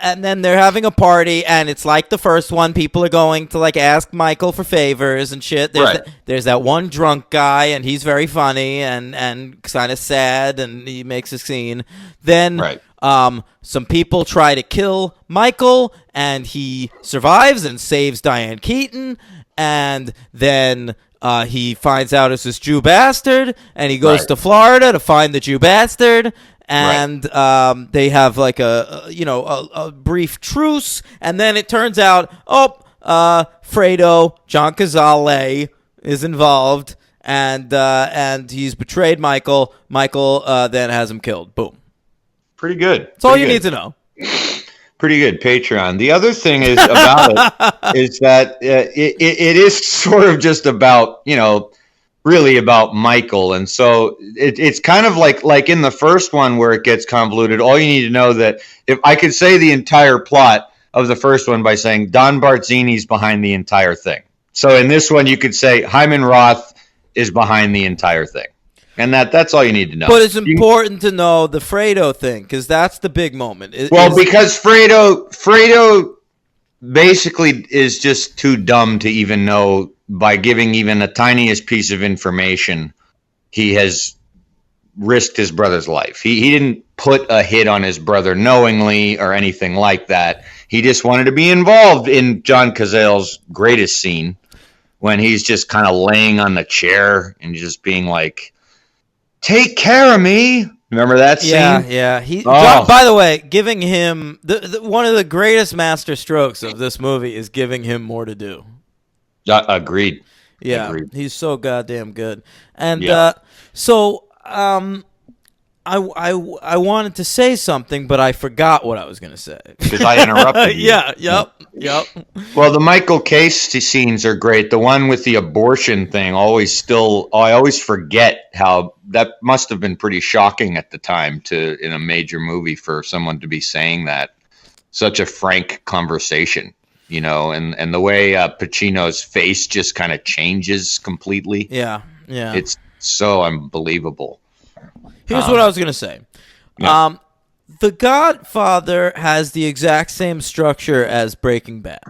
And then they're having a party, and it's like the first one. People are going to like ask Michael for favors and shit. There's that one drunk guy, and he's very funny and kind of sad, and he makes a scene. Then some people try to kill Michael, and he survives and saves Diane Keaton. And then he finds out it's this Jew bastard, and he goes to Florida to find the Jew bastard. And they have like a brief truce, and then it turns out, Fredo, John Cazale, is involved, and he's betrayed Michael. Michael then has him killed. Boom. Pretty good. That's all you need to know. Pretty good. Patreon. The other thing is about it is that it is sort of just about, really about Michael. And so it's kind of like in the first one where it gets convoluted. All you need to know that if I could say the entire plot of the first one by saying Don Bartzini's behind the entire thing. So in this one, you could say Hyman Roth is behind the entire thing. And that's all you need to know. But it's important to know the Fredo thing, because that's the big moment. Because Fredo basically is just too dumb to even know. By giving even the tiniest piece of information, he has risked his brother's life. He didn't put a hit on his brother knowingly or anything like that. He just wanted to be involved in John Cazale's greatest scene when he's just kind of laying on the chair and just being like, "Take care of me." Remember that scene? Yeah. By the way, giving him one of the greatest master strokes of this movie is giving him more to do. Agreed. Yeah, Agreed. He's so goddamn good. And I wanted to say something, but I forgot what I was going to say. Because I interrupted you. Yep. Well, the Michael Case scenes are great. The one with the abortion thing, I always forget how that must have been pretty shocking at the time in a major movie for someone to be saying that. Such a frank conversation. And the way Pacino's face just kind of changes completely. Yeah. It's so unbelievable. Here's what I was going to say. Yeah. The Godfather has the exact same structure as Breaking Bad.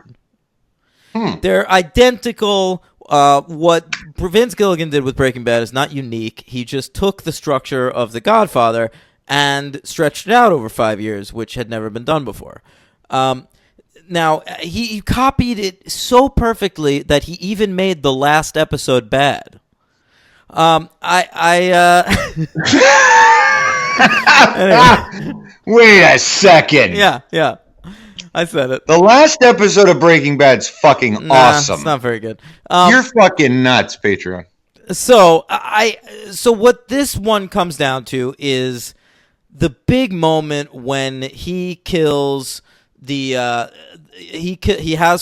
They're identical. What Vince Gilligan did with Breaking Bad is not unique. He just took the structure of The Godfather and stretched it out over 5 years, which had never been done before. Now, he copied it so perfectly that he even made the last episode bad. Wait a second. Yeah. I said it. The last episode of Breaking Bad's fucking awesome. It's not very good. You're fucking nuts, Patreon. So what this one comes down to is the big moment when he kills he has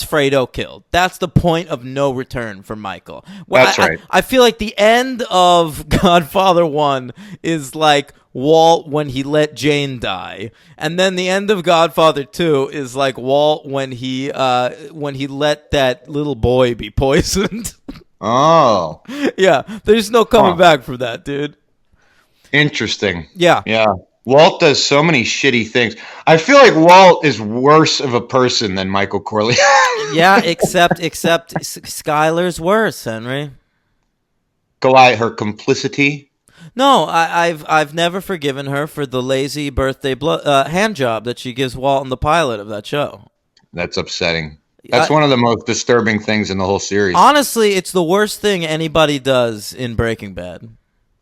Fredo killed. That's the point of no return for Michael. That's right. I feel like the end of Godfather 1 is like Walt when he let Jane die, and then the end of Godfather 2 is like Walt when he let that little boy be poisoned. Oh, Yeah, there's no coming back from that, dude. interesting. Yeah. Yeah. Walt does so many shitty things. I feel like Walt is worse of a person than Michael Corleone. Yeah, except Skylar's worse, Henry. Her complicity. No, I've never forgiven her for the lazy birthday hand job that she gives Walt in the pilot of that show. That's upsetting. That's one of the most disturbing things in the whole series. Honestly, it's the worst thing anybody does in Breaking Bad.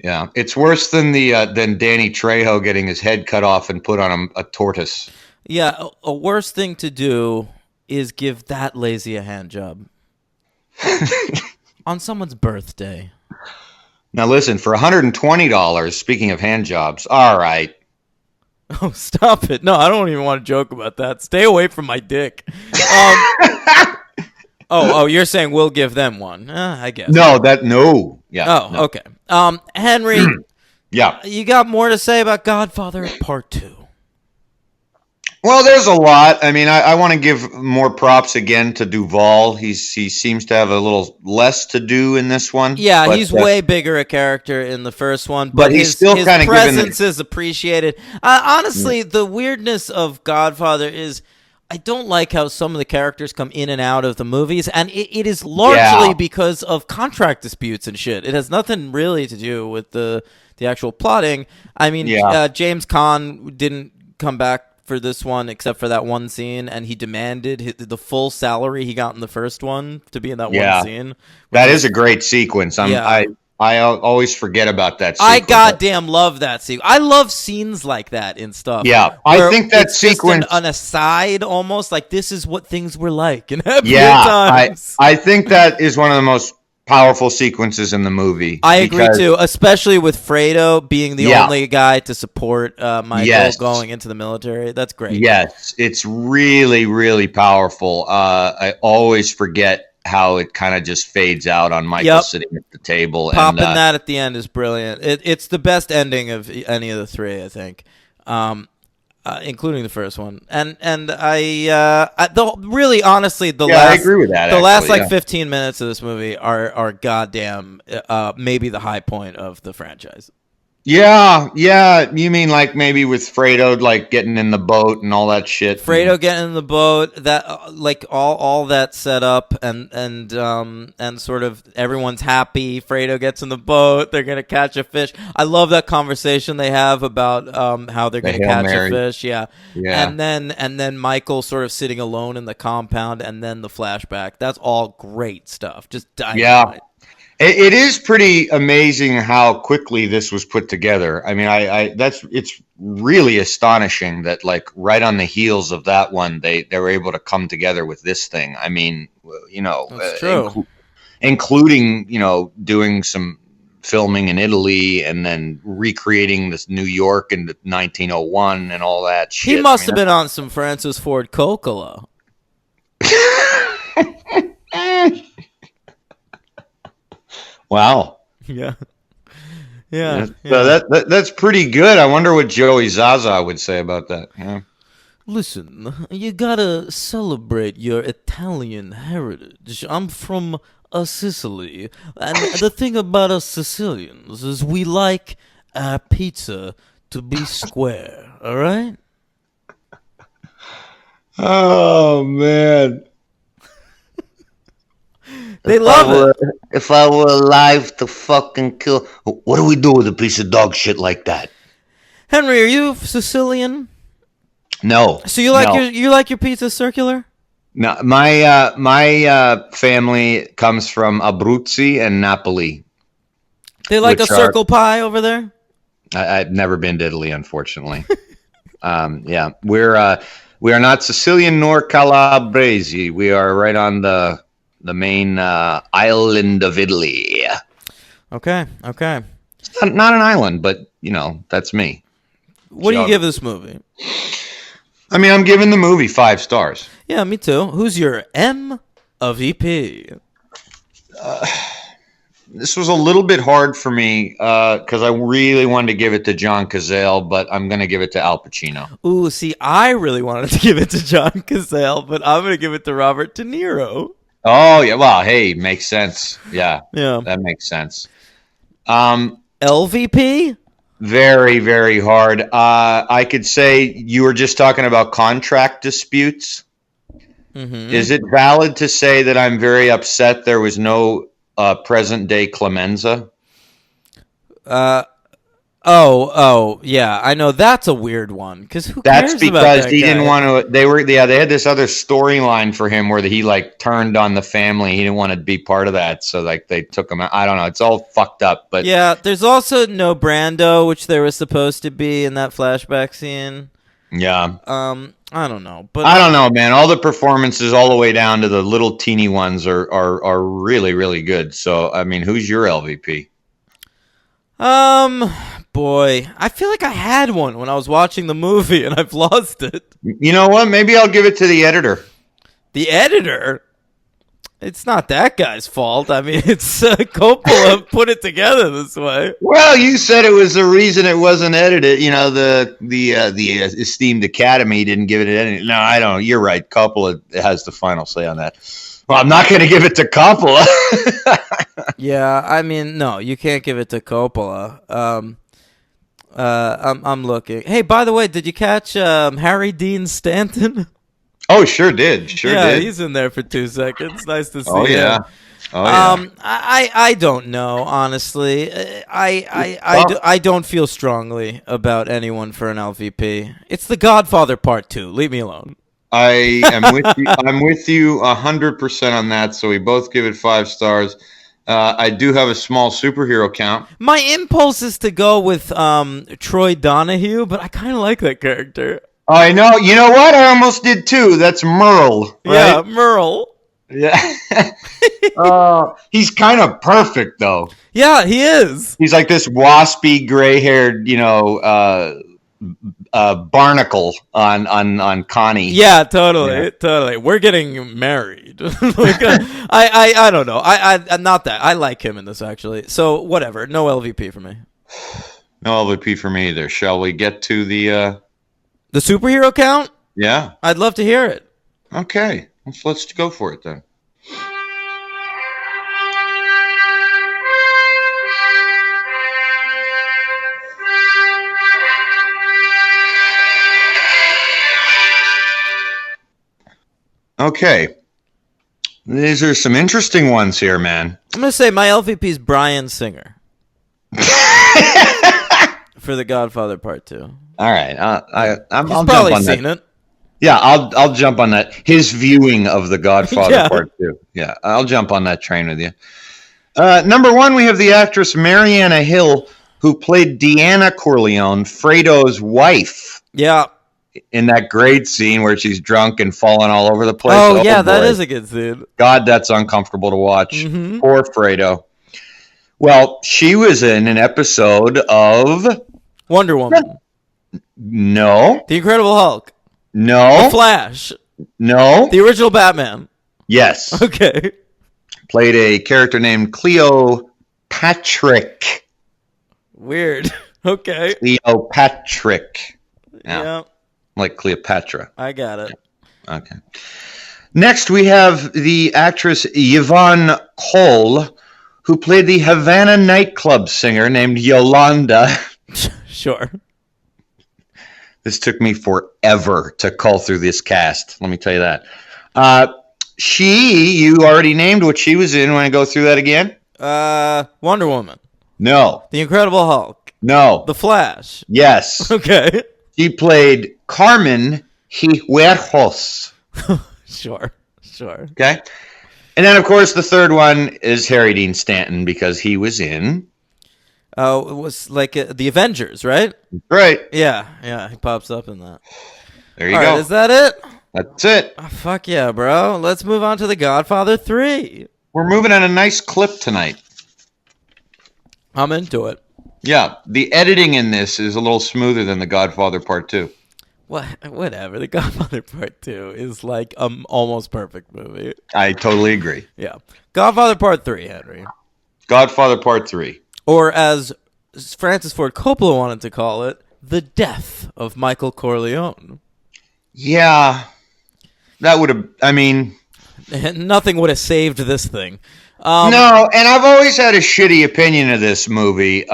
Yeah, it's worse than than Danny Trejo getting his head cut off and put on a tortoise. Yeah, a worse thing to do is give that lazy a hand job on someone's birthday. Now listen, for $120, speaking of hand jobs, all right. Oh, stop it. No, I don't even want to joke about that. Stay away from my dick. Oh, you're saying we'll give them one. I guess. No. Yeah. Oh, no. okay. Henry, Yeah. you got more to say about Godfather Part II? Well, there's a lot. I mean, I want to give more props again to Duvall. He seems to have a little less to do in this one. Yeah, but, he's way bigger a character in the first one, but he's still his kind of presence is appreciated. Honestly, the weirdness of Godfather is I don't like how some of the characters come in and out of the movies, and it is largely because of contract disputes and shit. It has nothing really to do with the actual plotting. I mean, James Caan didn't come back for this one except for that one scene, and he demanded the full salary he got in the first one to be in that one scene. That is a great sequence. I always forget about that sequence. I goddamn love that sequence. I love scenes like that in stuff. Yeah, I think that it's sequence just an aside, almost like this is what things were like in happier times. I think that is one of the most powerful sequences in the movie. I agree too, especially with Fredo being the only guy to support Michael going into the military. That's great. Yes, it's really, really powerful. I always forget how it kind of just fades out on Michael sitting at the table. Popping that at the end is brilliant. It's the best ending of any of the three, I think. Including the first one, and really honestly, I agree with that. The last 15 minutes of this movie are goddamn maybe the high point of the franchise. Yeah. You mean like maybe with Fredo like getting in the boat and all that shit? Fredo getting in the boat, that like all that set up and sort of everyone's happy. Fredo gets in the boat, they're gonna catch a fish. I love that conversation they have about how they're gonna catch a fish. Yeah. And then Michael sort of sitting alone in the compound, and then the flashback. That's all great stuff. Just dynamite. Yeah. It is pretty amazing how quickly this was put together. I mean, it's really astonishing that like right on the heels of that one, they were able to come together with this thing. I mean, that's true. Including doing some filming in Italy and then recreating this New York in 1901 and all that shit. He must have been on some Francis Ford Coppola. Wow. Yeah. So that's pretty good. I wonder what Joey Zaza would say about that. Yeah. Listen, you gotta celebrate your Italian heritage. I'm from Sicily, and the thing about us Sicilians is we like our pizza to be square. All right. Oh man. They love it. If I were alive to fucking kill, what do we do with a piece of dog shit like that? Henry, are you Sicilian? No. So you like your pizza circular? No, my family comes from Abruzzi and Napoli. They like a circle pie over there? I've never been to Italy, unfortunately. Yeah, we are not Sicilian nor Calabrese. We are right on the main island of Italy. Okay. It's not an island, but, that's me. What do you give this movie? I mean, I'm giving the movie 5 stars. Yeah, me too. Who's your M of EP? this was a little bit hard for me because I really wanted to give it to John Cazale, but I'm going to give it to Al Pacino. Ooh, see, I really wanted to give it to John Cazale, but I'm going to give it to Robert De Niro. Oh, yeah. Well, hey, makes sense. Yeah, Yeah. that makes sense. LVP? Very, very hard. I could say you were just talking about contract disputes. Mm-hmm. Is it valid to say that I'm very upset there was no present-day Clemenza? Oh, yeah. I know that's a weird one because who That's cares about because that he guy? didn't want to. They had this other storyline for him where he like turned on the family. He didn't want to be part of that, so like they took him out. I don't know. It's all fucked up. But Yeah, there's also no Brando, which there was supposed to be in that flashback scene. yeah, I don't know, but I don't know, man. All the performances, all the way down to the little teeny ones, are really, really good. So I mean, who's your LVP? boy, I feel like I had one when I was watching the movie and I've lost it. You know what? Maybe I'll give it to the editor. The editor? It's not that guy's fault. I mean, it's Coppola put it together this way. Well, you said it was the reason it wasn't edited. You know, the esteemed Academy didn't give it any. No, I don't. You're right. Coppola has the final say on that. Well, I'm not going to give it to Coppola. Yeah, I mean, no, you can't give it to Coppola. I'm looking. Hey, by the way, did you catch Harry Dean Stanton? Oh, sure did. Sure yeah, did. he's in there for 2 seconds. Nice to see Oh, yeah. him. Oh, yeah. I don't know, honestly. I don't feel strongly about anyone for an LVP. It's the Godfather Part II. Leave me alone. I am with you. I'm with you 100% on that. So we both give it 5 stars. I do have a small superhero count. My impulse is to go with Troy Donahue, but I kind of like that character. I know. You know what? I almost did too. That's Merle. Right? Yeah, Merle. Yeah. He's kind of perfect, though. Yeah, he is. He's like this waspy, gray-haired, barnacle on Connie. Yeah, totally. We're getting married. I don't know. I'm not that. I like him in this actually. So whatever. No LVP for me. No LVP for me either. Shall we get to the superhero count? Yeah. I'd love to hear it. Okay. Let's go for it then. Okay. These are some interesting ones here, man. I'm going to say my LVP is Bryan Singer. For the Godfather Part II. All right. I'll He's jump probably on seen that. it. Yeah, I'll jump on that. His viewing of the Godfather Yeah. Part II. Yeah, I'll jump on that train with you. Number 1, we have the actress Mariana Hill, who played Deanna Corleone, Fredo's wife. Yeah. In that great scene where she's drunk and falling all over the place. Oh, yeah, that boy. is a good scene. God, that's uncomfortable to watch. Mm-hmm. Poor Fredo. Well, she was in an episode of Wonder Woman. No. The Incredible Hulk. No. The Flash. No. The original Batman. Yes. Okay. Played a character named Cleo Patrick. Weird. Okay. Cleo Patrick. Yeah. Like Cleopatra. I got it. Okay. Next, we have the actress Yvonne Cole, who played the Havana nightclub singer named Yolanda. Sure. This took me forever to cull through this cast. Let me tell you that. You already named what she was in. Want to go through that again? Wonder Woman. No. The Incredible Hulk. No. The Flash. Yes. Okay. She played Carmen Hijuerjos. Sure. Okay. And then, of course, the third one is Harry Dean Stanton because he was in... Oh, it was like the Avengers, right? Right. Yeah, he pops up in that. There you All go. right, is that it? That's it. Oh, fuck yeah, bro. Let's move on to The Godfather 3. We're moving at a nice clip tonight. I'm into it. Yeah, the editing in this is a little smoother than The Godfather Part II. Whatever. The Godfather Part 2 is like almost perfect movie. I totally agree. Yeah. Godfather Part 3, Henry. Godfather Part III. Or as Francis Ford Coppola wanted to call it, the death of Michael Corleone. Yeah, that would have. I mean, nothing would have saved this thing. No, and I've always had a shitty opinion of this movie,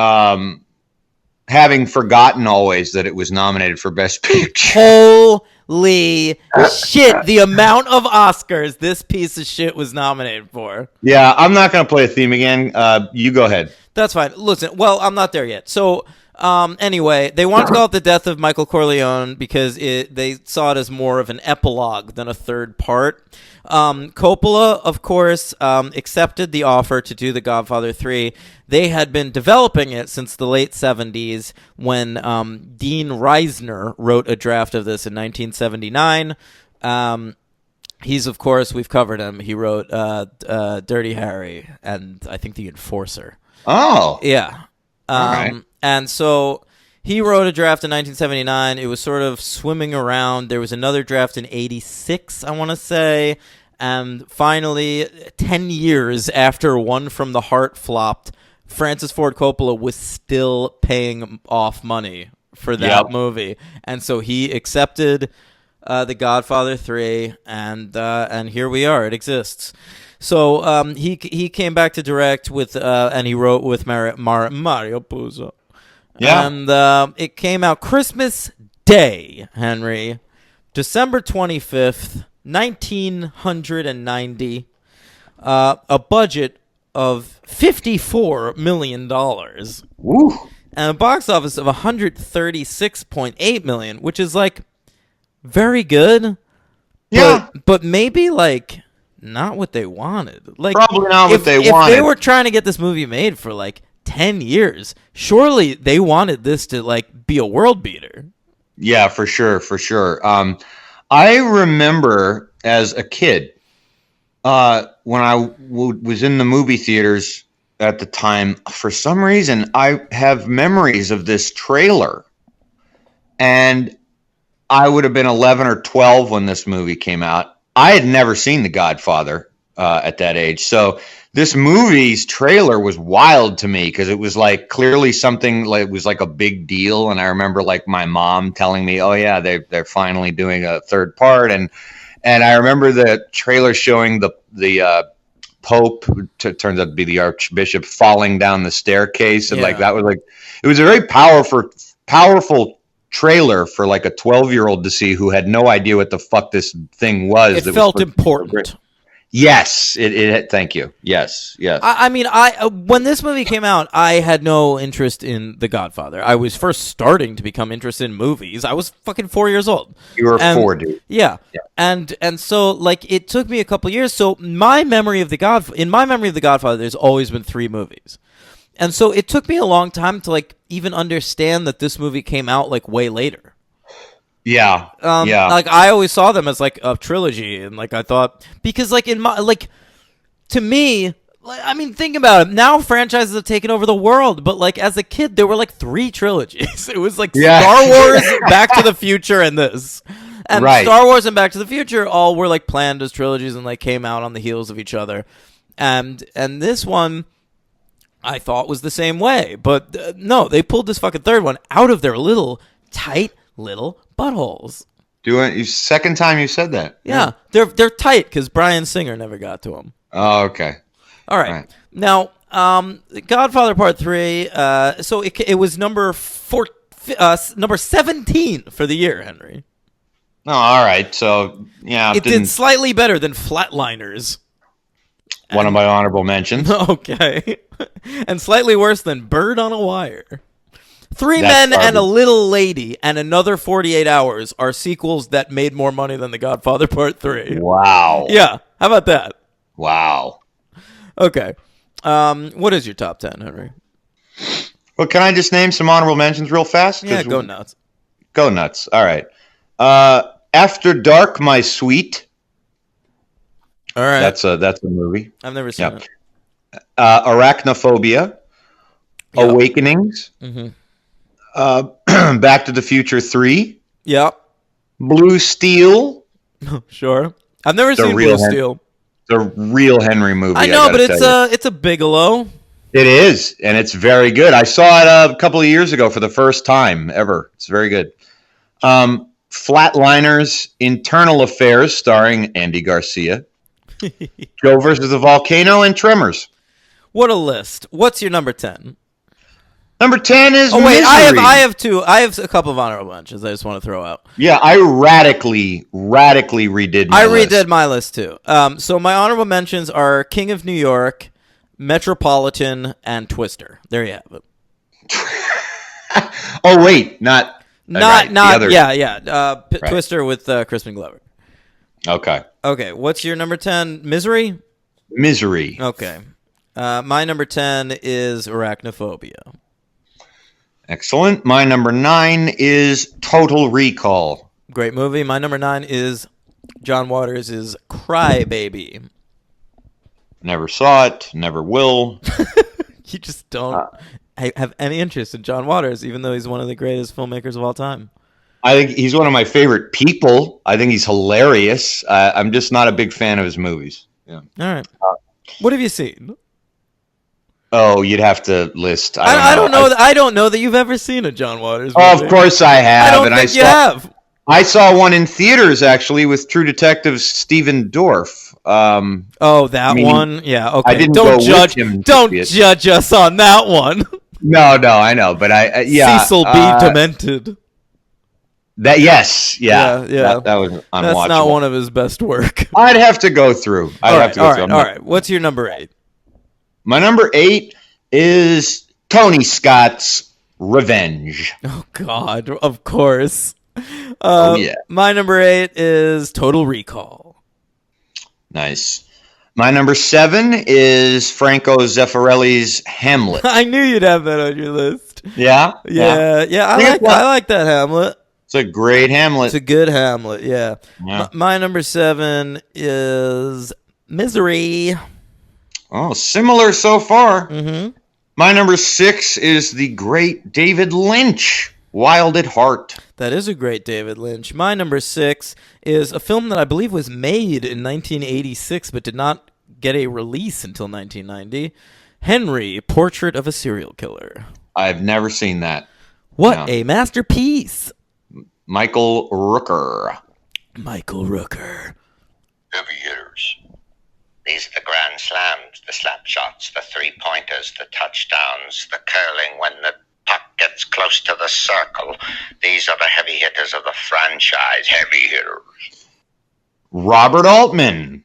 having forgotten always that it was nominated for Best Picture. Holy shit, the amount of Oscars this piece of shit was nominated for. Yeah, I'm not going to play a theme again. You go ahead. That's fine. Listen, well, I'm not there yet. So, anyway, they wanted to call it The Death of Michael Corleone because they saw it as more of an epilogue than a third part. Coppola, of course, accepted the offer to do The Godfather 3. They had been developing it since the late 70s when Dean Reisner wrote a draft of this in 1979. He's, of course, we've covered him. He wrote Dirty Harry and I think The Enforcer. Oh. Yeah. All right. And so he wrote a draft in 1979. It was sort of swimming around. There was another draft in 86, I want to say. And finally, 10 years after One from the Heart flopped, Francis Ford Coppola was still paying off money for that movie. And so he accepted The Godfather 3, and here we are. It exists. So he came back to direct with, and he wrote with Mario Puzo. Yeah. And it came out Christmas Day, Henry, December 25th, 1990. A budget of $54 million. Woo. And a box office of $136.8 million, which is like very good. Yeah. But maybe like not what they wanted. Like Probably not what they wanted. If they were trying to get this movie made for like 10 years, surely they wanted this to like be a world beater. Yeah, for sure, for sure. I remember as a kid, when I was in the movie theaters at the time, for some reason, I have memories of this trailer. And I would have been 11 or 12 when this movie came out. I had never seen The Godfather at that age. So this movie's trailer was wild to me because it was like clearly something like it was like a big deal. And I remember like my mom telling me, oh, yeah, they're finally doing a third part. And I remember the trailer showing the Pope, turns out to be the Archbishop, falling down the staircase. And like that was like it was a very powerful trailer for like a 12-year-old to see who had no idea what the fuck this thing was. It felt important. Yes, it. Thank you. Yes. I mean, when this movie came out, I had no interest in The Godfather. I was first starting to become interested in movies. I was fucking 4 years old. You were 4, dude. Yeah. And so like it took me a couple years. So in my memory of The Godfather, there's always been 3 movies. And so it took me a long time to like even understand that this movie came out like way later. Yeah. Like I always saw them as like a trilogy, and like I thought because like in my like to me, like, I mean, think about it. Now franchises have taken over the world, but like as a kid, there were like 3 trilogies. It was like Star Wars, Back to the Future, and this. And Star Wars and Back to the Future all were like planned as trilogies and like came out on the heels of each other. And this one I thought was the same way, but no, they pulled this fucking third one out of their little tight little buttholes. Second time you said that. Yeah. They're tight because Bryan Singer never got to them. Oh, okay. All right. Now, Godfather Part 3. So it was number 17 for the year, Henry. Oh, all right. So yeah, it did slightly better than Flatliners. One of my honorable mentions. Okay. And slightly worse than Bird on a Wire. Three Men and a Little Lady and Another 48 Hours are sequels that made more money than The Godfather Part 3. Wow. Yeah. How about that? Wow. Okay. What is your top 10, Henry? Well, can I just name some honorable mentions real fast? Yeah, go nuts. Go nuts. All right. After Dark, My Sweet. All right. That's a movie. I've never seen it. Arachnophobia. Yep. Awakenings. Mm-hmm. Back to the Future 3. Yep. Blue Steel. Sure. I've never seen Blue Steel. The real Henry movie. I know, but it's a Bigelow. It is, and it's very good. I saw it a couple of years ago for the first time ever. It's very good. Flatliners, Internal Affairs, starring Andy Garcia. Joe versus the Volcano, and Tremors. What a list. What's your number 10? Number 10 is Wait, Misery. I have two. I have a couple of honorable mentions I just want to throw out. Yeah, I radically redid my list. I redid my list too. So my honorable mentions are King of New York, Metropolitan, and Twister. There you have it. Oh wait, not right, not the other. yeah. Right. Twister with Crispin Glover. Okay. What's your number 10? Misery. Okay. My number 10 is Arachnophobia. Excellent. My number 9 is Total Recall. Great movie. My number 9 is John Waters' Cry Baby. Never saw it. Never will. You just don't have any interest in John Waters, even though he's one of the greatest filmmakers of all time. I think he's one of my favorite people. I think he's hilarious. I'm just not a big fan of his movies. Yeah. All right. What have you seen? Oh, you'd have to list. I don't know. I don't know that you've ever seen a John Waters movie. Oh, of course I have. I don't think you have. I saw one in theaters, actually, with True Detective Stephen Dorff. That one? Yeah, okay. I didn't don't go judge, with him. Don't judge us on that one. No, I know. But yeah. Cecil B. Demented. Yes. Yeah. That was unwatchable. That's not one of his best work. I'd have to go through. All right. What's your number 8? My number 8 is Tony Scott's Revenge. Oh, God. Of course. Yeah. My number 8 is Total Recall. Nice. My number 7 is Franco Zeffirelli's Hamlet. I knew you'd have that on your list. Yeah? Yeah. I like that Hamlet. It's a great Hamlet. It's a good Hamlet, yeah. Yeah. My number 7 is Misery. Oh, similar so far. Mm-hmm. My number 6 is the great David Lynch, Wild at Heart. That is a great David Lynch. My number 6 is a film that I believe was made in 1986 but did not get a release until 1990. Henry, Portrait of a Serial Killer. I've never seen that. What a masterpiece. Michael Rooker. Heavy hitters. These are the grand slams, the slap shots, the three-pointers, the touchdowns, the curling when the puck gets close to the circle. These are the heavy hitters of the franchise. Heavy hitters. Robert Altman,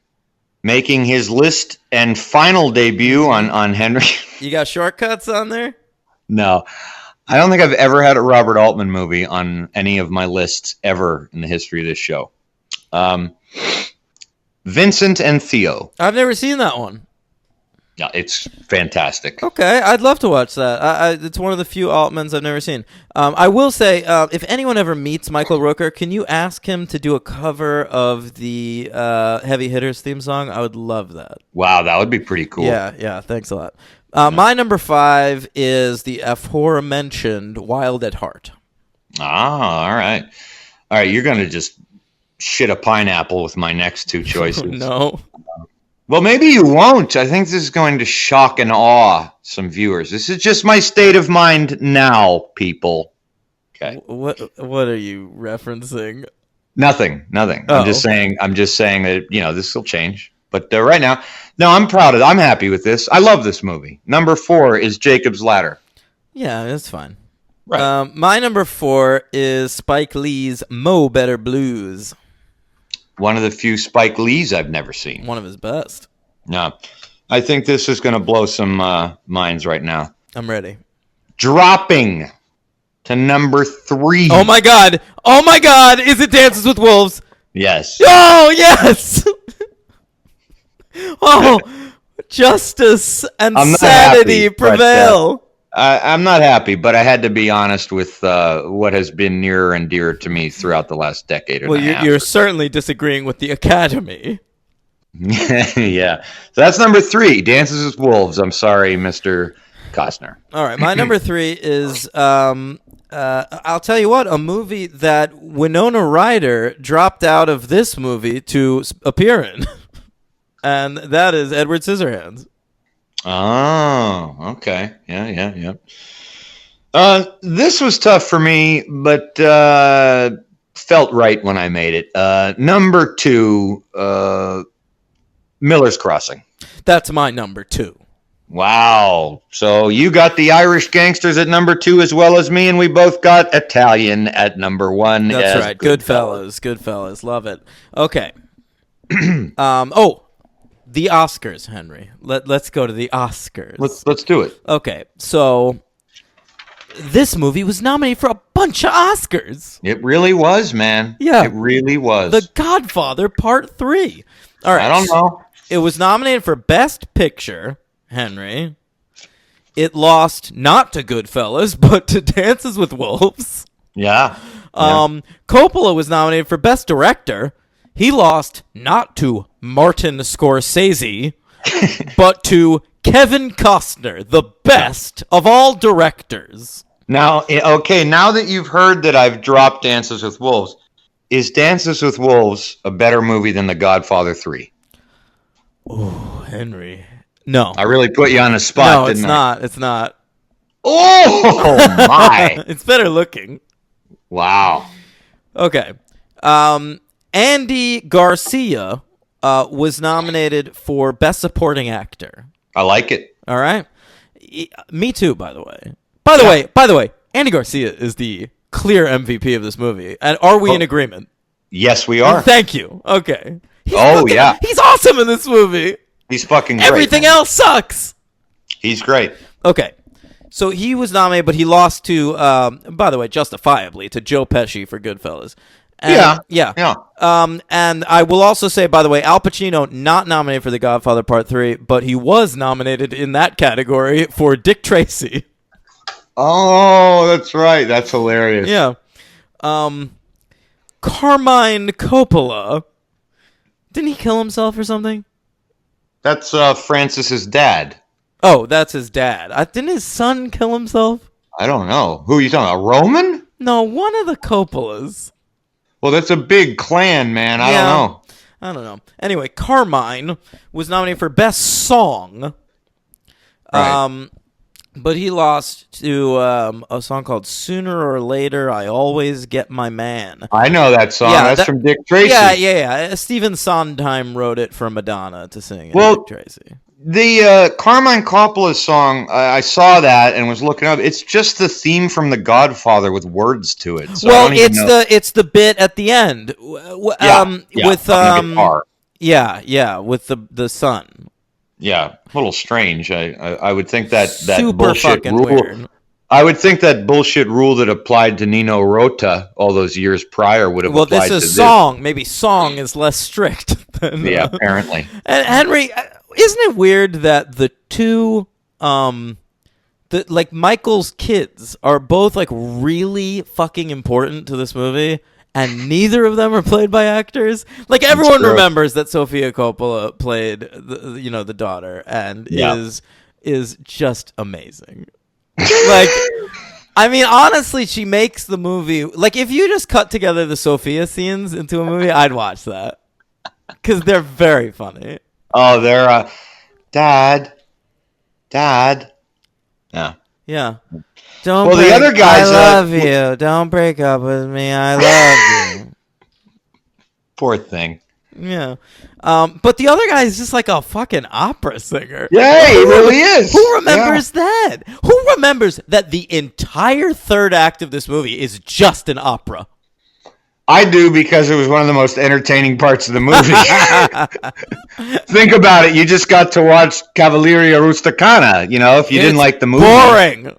making his list and final debut on Henry. You got shortcuts on there? No. I don't think I've ever had a Robert Altman movie on any of my lists ever in the history of this show. Vincent and Theo. I've never seen that one. Yeah, it's fantastic. Okay, I'd love to watch that. It's one of the few Altmans I've never seen. I will say, if anyone ever meets Michael Rooker, can you ask him to do a cover of the Heavy Hitters theme song? I would love that. Wow, that would be pretty cool. Yeah, thanks a lot. My number 5 is the aforementioned Wild at Heart. Ah, all right. All right, you're going to just shit a pineapple with my next two choices. No. Well, maybe you won't. I think this is going to shock and awe some viewers. This is just my state of mind now, people. Okay. What are you referencing? Nothing. Oh. I'm just saying that, this will change. But right now, no, I'm proud of it. I'm happy with this. I love this movie. Number 4 is Jacob's Ladder. Yeah, that's fine. Right. My number 4 is Spike Lee's Mo Better Blues. One of the few Spike Lees I've never seen. One of his best. No. I think this is going to blow some minds right now. I'm ready. Dropping to number 3. Oh my God! Is it Dances with Wolves? Yes. Oh, yes! Oh, justice and sanity prevail. I'm not happy, but I had to be honest with what has been nearer and dearer to me throughout the last decade. Well, you're certainly disagreeing with the Academy. Yeah. So that's number 3, Dances with Wolves. I'm sorry, Mr. Costner. All right. My number 3 is, I'll tell you what, a movie that Winona Ryder dropped out of this movie to appear in. And that is Edward Scissorhands. Oh, okay. Yeah. This was tough for me, but felt right when I made it. Number 2, Miller's Crossing. That's my number 2. Wow. So you got the Irish Gangsters at number 2 as well as me, and we both got Italian at number 1. That's right. Goodfellas. Love it. Okay. The Oscars, Henry. Let's go to the Oscars. Let's do it. Okay. So this movie was nominated for a bunch of Oscars. It really was, man. Yeah. It really was. The Godfather Part III. All right. I don't know. It was nominated for Best Picture, Henry. It lost not to Goodfellas, but to Dances with Wolves. Yeah. Coppola was nominated for Best Director. He lost not to Martin Scorsese, but to Kevin Costner, the best of all directors. Now, okay, now that you've heard that I've dropped Dances with Wolves, is Dances with Wolves a better movie than The Godfather 3? Oh, Henry. No. I really put you on the spot, didn't I? It's not. Oh, my. It's better looking. Wow. Okay. Andy Garcia was nominated for Best Supporting Actor. I like it. All right. Me too, by the way. By the way, Andy Garcia is the clear MVP of this movie. And are we in agreement? Yes, we are. Thank you. Okay. He's awesome in this movie. He's fucking great. Everything else sucks. He's great. Okay. So he was nominated, but he lost to, by the way, justifiably, to Joe Pesci for Goodfellas. And, yeah. And I will also say, by the way, Al Pacino not nominated for The Godfather Part 3, but he was nominated in that category for Dick Tracy. Oh, that's right. That's hilarious. Yeah. Carmine Coppola. Didn't he kill himself or something? That's Francis's dad. Oh, that's his dad. Didn't his son kill himself? I don't know. Who are you talking about? Roman? No, one of the Coppolas. Well, that's a big clan, man. I don't know. Anyway, Carmine was nominated for Best Song. Right. But he lost to a song called Sooner or Later, I Always Get My Man. I know that song. Yeah, that's from Dick Tracy. Yeah. Stephen Sondheim wrote it for Madonna to sing. Dick Tracy. The Carmine Coppola song, I saw that and was looking up. It's just the theme from The Godfather with words to it. So it's the bit at the end with guitar. With the son. Yeah, a little strange. I would think that super bullshit fucking rule. Weird. I would think that bullshit rule that applied to Nino Rota all those years prior would have applied to this. Well, this is song. Maybe song is less strict than apparently. And Henry, isn't it weird that the two Michael's kids are both like really fucking important to this movie, and neither of them are played by actors? Like, everyone remembers that Sofia Coppola played the daughter, and is just amazing. Like, I mean, honestly, she makes the movie. Like, if you just cut together the Sofia scenes into a movie, I'd watch that, because they're very funny. Oh, they're Dad. Yeah. The other guys. I love you. Don't break up with me. I love you. Poor thing. Yeah. But the other guy is just like a fucking opera singer. Yeah, he really is. Who remembers that? Who remembers that the entire third act of this movie is just an opera? I do, because it was one of the most entertaining parts of the movie. Think about it. You just got to watch Cavalleria Rusticana, if you didn't like the movie. Boring.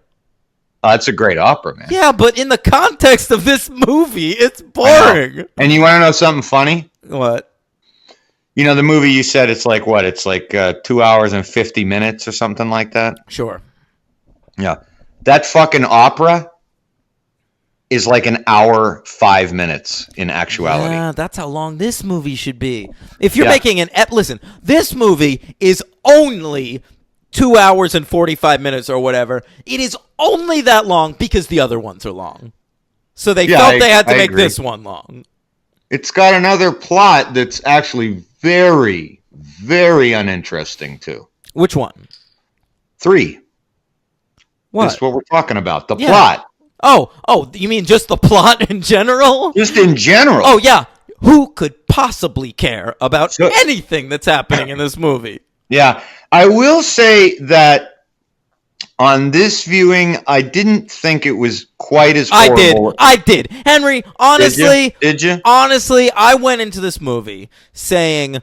It's a great opera, man. Yeah, but in the context of this movie, it's boring. And you want to know something funny? What? The movie, you said it's like what? It's like 2 hours and 50 minutes or something like that? Sure. Yeah. That fucking opera is like an hour, 5 minutes in actuality. Yeah, that's how long this movie should be. If you're making listen, this movie is only 2 hours and 45 minutes or whatever. It is only that long because the other ones are long. So they felt they had to make this one long. It's got another plot that's actually very, very uninteresting too. Which one? 3. What? That's what we're talking about. The Yeah. plot. Oh, you mean just the plot in general? Just in general. Oh, yeah. Who could possibly care about So- anything that's happening in this movie? Yeah. I will say that on this viewing, I didn't think it was quite as horrible. I did. Henry, honestly, Did you? honestly, I went into this movie saying,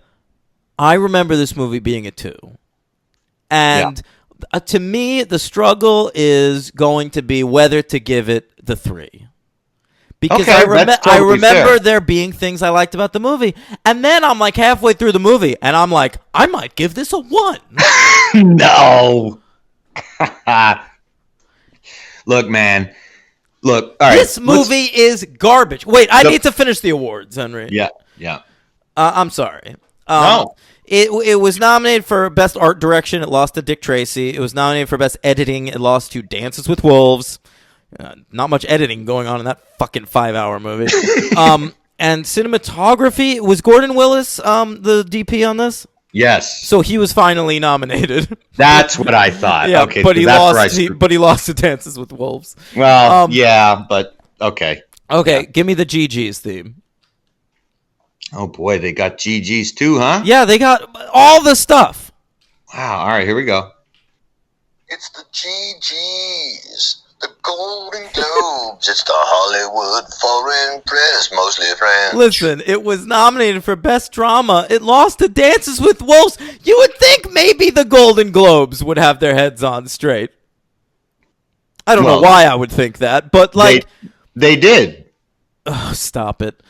I remember this movie being a 2. And to me, the struggle is going to be whether to give it the 3. Because Okay, I that's totally remember fair. there being things I liked about the movie. And then I'm like halfway through the movie, and I'm like, I might give this a 1. No. Look, man. Look, all right. This movie is garbage. Wait, I need to finish the awards, Henry. Yeah. I'm sorry. No. It was nominated for Best Art Direction. It lost to Dick Tracy. It was nominated for Best Editing. It lost to Dances with Wolves. Not much editing going on in that fucking 5-hour movie. And cinematography, was Gordon Willis the DP on this? Yes. So he was finally nominated. That's what I thought. Yeah, Okay, but so he that's where I lost. screwed- But he lost to Dances with Wolves. Well, yeah, but okay. Okay, give me the GG's theme. Oh boy, they got GGs too, huh? Yeah, they got all the stuff. Wow. All right, here we go. It's the GGs, the Golden Globes. It's the Hollywood Foreign Press, mostly French. Listen, it was nominated for Best Drama. It lost to Dances with Wolves. You would think maybe the Golden Globes would have their heads on straight. I don't know why I would think that, but like... They did. Oh, stop it.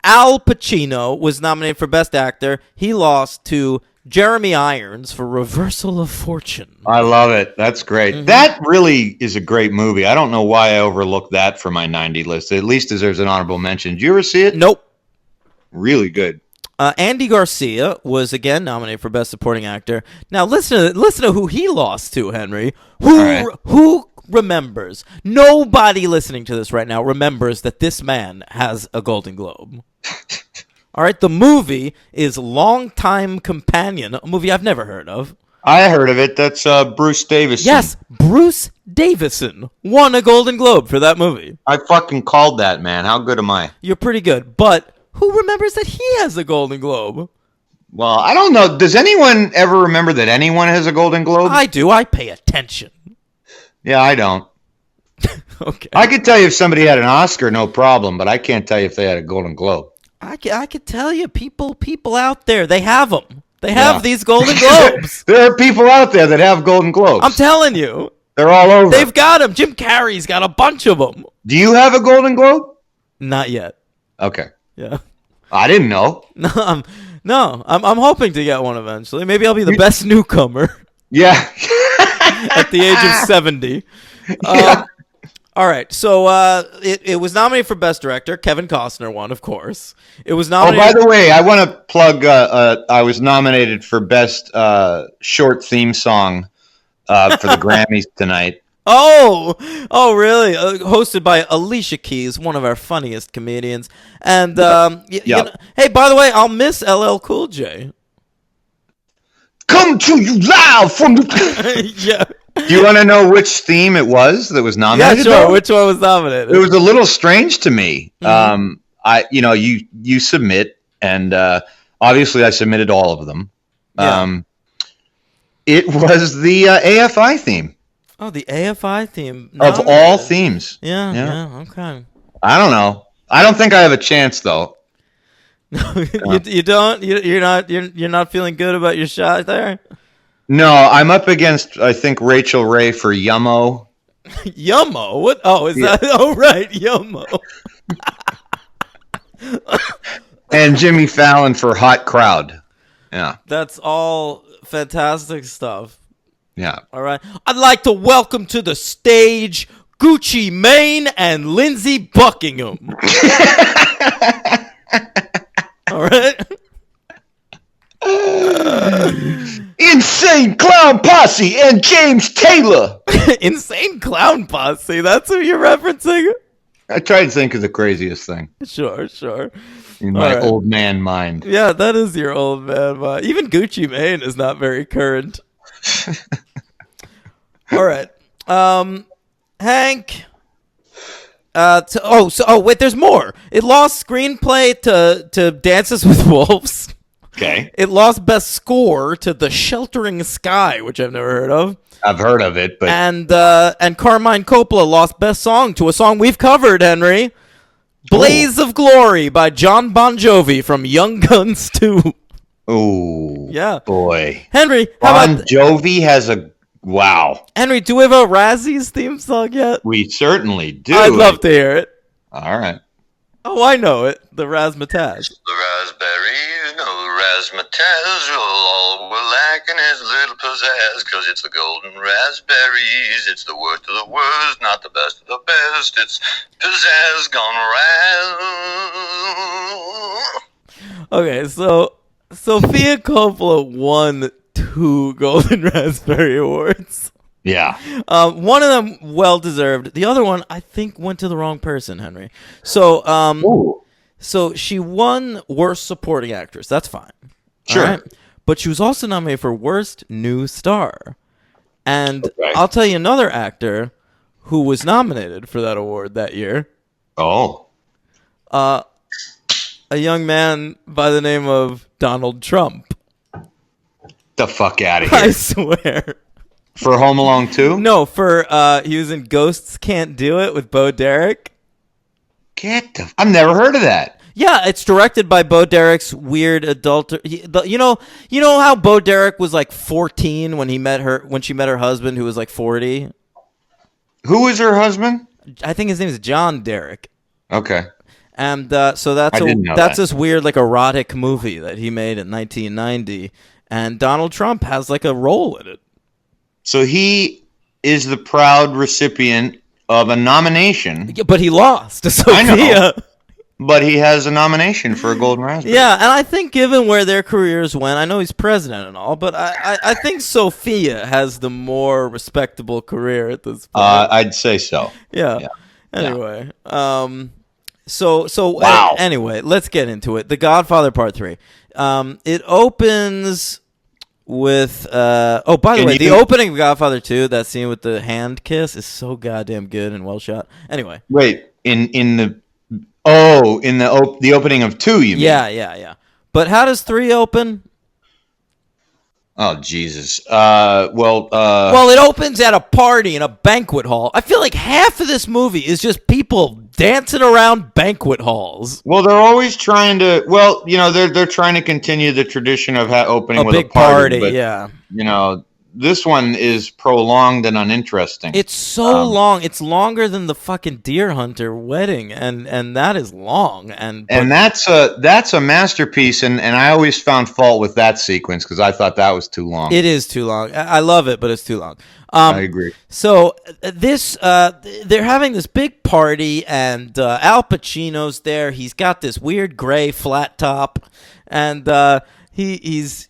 Al Pacino was nominated for Best Actor. He lost to Jeremy Irons for Reversal of Fortune. I love it. That's great. Mm-hmm. That really is a great movie. I don't know why I overlooked that for my 90 list. At least deserves an honorable mention. Did you ever see it? Nope. Really good. Andy Garcia was again nominated for Best Supporting Actor. Now listen to who he lost to, Henry. Who remembers? Nobody listening to this right now remembers that this man has a Golden Globe. All right, the movie is Longtime Companion, a movie I've never heard of. I heard of it. That's Bruce Davison. Yes, Bruce Davison won a Golden Globe for that movie. I fucking called that, man. How good am I? You're pretty good, but who remembers that he has a Golden Globe? Well, I don't know. Does anyone ever remember that anyone has a Golden Globe? I do. I pay attention. Yeah, I don't. Okay. I could tell you if somebody had an Oscar, no problem, but I can't tell you if they had a Golden Globe. I could tell you, people out there, they have them. They have these Golden Globes. There are people out there that have Golden Globes. I'm telling you. They're all over. They've got them. Jim Carrey's got a bunch of them. Do you have a Golden Globe? Not yet. Okay. Yeah. I didn't know. I'm hoping to get one eventually. Maybe I'll be the best newcomer Yeah. at the age of 70. Yeah. All right, so it was nominated for Best Director. Kevin Costner won, of course. It was Oh, nominated. by the way, I want to plug. I was nominated for Best Short Theme Song for the Grammys tonight. Oh, really? Hosted by Alicia Keys, one of our funniest comedians. And you know, hey, by the way, I'll miss LL Cool J. Come to you live from the. Yeah. Do you want to know which theme it was that was Yeah, nominated? sure. though? Which one was nominated? It was a little strange to me. You submit, and obviously I submitted all of them. Yeah. It was the AFI theme Oh, the AFI theme. of all nominated. themes. Yeah, okay. I don't know. I don't think I have a chance though. You don't? You're not feeling good about your shot there? No, I'm up against I think Rachel Ray for Yummo. Yummo? What? Oh, is that? Oh, right, Yummo. And Jimmy Fallon for Hot Crowd. Yeah. That's all fantastic stuff. Yeah. All right. I'd like to welcome to the stage Gucci Mane and Lindsey Buckingham. All right. Insane Clown Posse and James Taylor. Insane Clown Posse. That's who you're referencing? I tried to think of the craziest thing Sure. in my right. old man mind. Yeah, that is your old man. Even Gucci Mane is not very current. All right. Hank. Wait, there's more. It lost screenplay to Dances with Wolves. Okay. It lost best score to The Sheltering Sky, which I've never heard of. I've heard of it, but And Carmine Coppola lost best song to a song we've covered, Henry. Blaze of Glory by John Bon Jovi from Young Guns 2. ooh, Yeah. boy. Henry, how Bon about Jovi has a wow. Henry, do we have a Razzies theme song yet? We certainly do. I'd love to hear it. All right. Oh, I know it. The Razzmatazz. The raspberries, no razzmatazz, all we're lacking is a little pizzazz, 'cause it's the golden raspberries, it's the worst of the worst, not the best of the best, it's pizzazz gone raz. Okay, so Sofia Coppola won 2 Golden Raspberry Awards. Yeah. One of them well-deserved. The other one, I think, went to the wrong person, Henry. So, Ooh. so she won Worst Supporting Actress. That's fine. Sure. All right? But she was also nominated for Worst New Star. And Okay. I'll tell you another actor who was nominated for that award that year. Oh. A young man by the name of Donald Trump. The fuck out of I here. swear. For Home Alone 2? No, for he was in Ghosts Can't Do It with Bo Derek. I've never heard of that. Yeah, it's directed by Bo Derek's weird adult. You know how Bo Derek was like 14 when she met her husband who was like 40. Who is her husband? I think his name is John Derek. Okay. And so I didn't know that. this weird like erotic movie that he made in 1990, and Donald Trump has like a role in it. So he is the proud recipient of a nomination, Yeah, but he lost to Sophia. I know. But he has a nomination for a Golden Raspberry. Yeah, and I think given where their careers went, I know he's president and all, but I think Sophia has the more respectable career at this point. I'd say so. Yeah. Anyway, so Wow. anyway, let's get into it. The Godfather Part III. It opens with by the way, the opening of Godfather 2, that scene with the hand kiss is so goddamn good and well shot. Anyway. Wait, in the opening of 2, you mean? Yeah. But how does 3 open? Oh Jesus. Well, it opens at a party in a banquet hall. I feel like half of this movie is just people dancing around banquet halls. Well, they're always trying to. Well, they're trying to continue the tradition of opening with big a party. But, yeah. This one is prolonged and uninteresting. It's so long. It's longer than the fucking Deer Hunter wedding, and that is long. And that's a masterpiece, and I always found fault with that sequence because I thought that was too long. It is too long. I love it, but it's too long. I agree. So they're having this big party, and Al Pacino's there. He's got this weird gray flat top, and his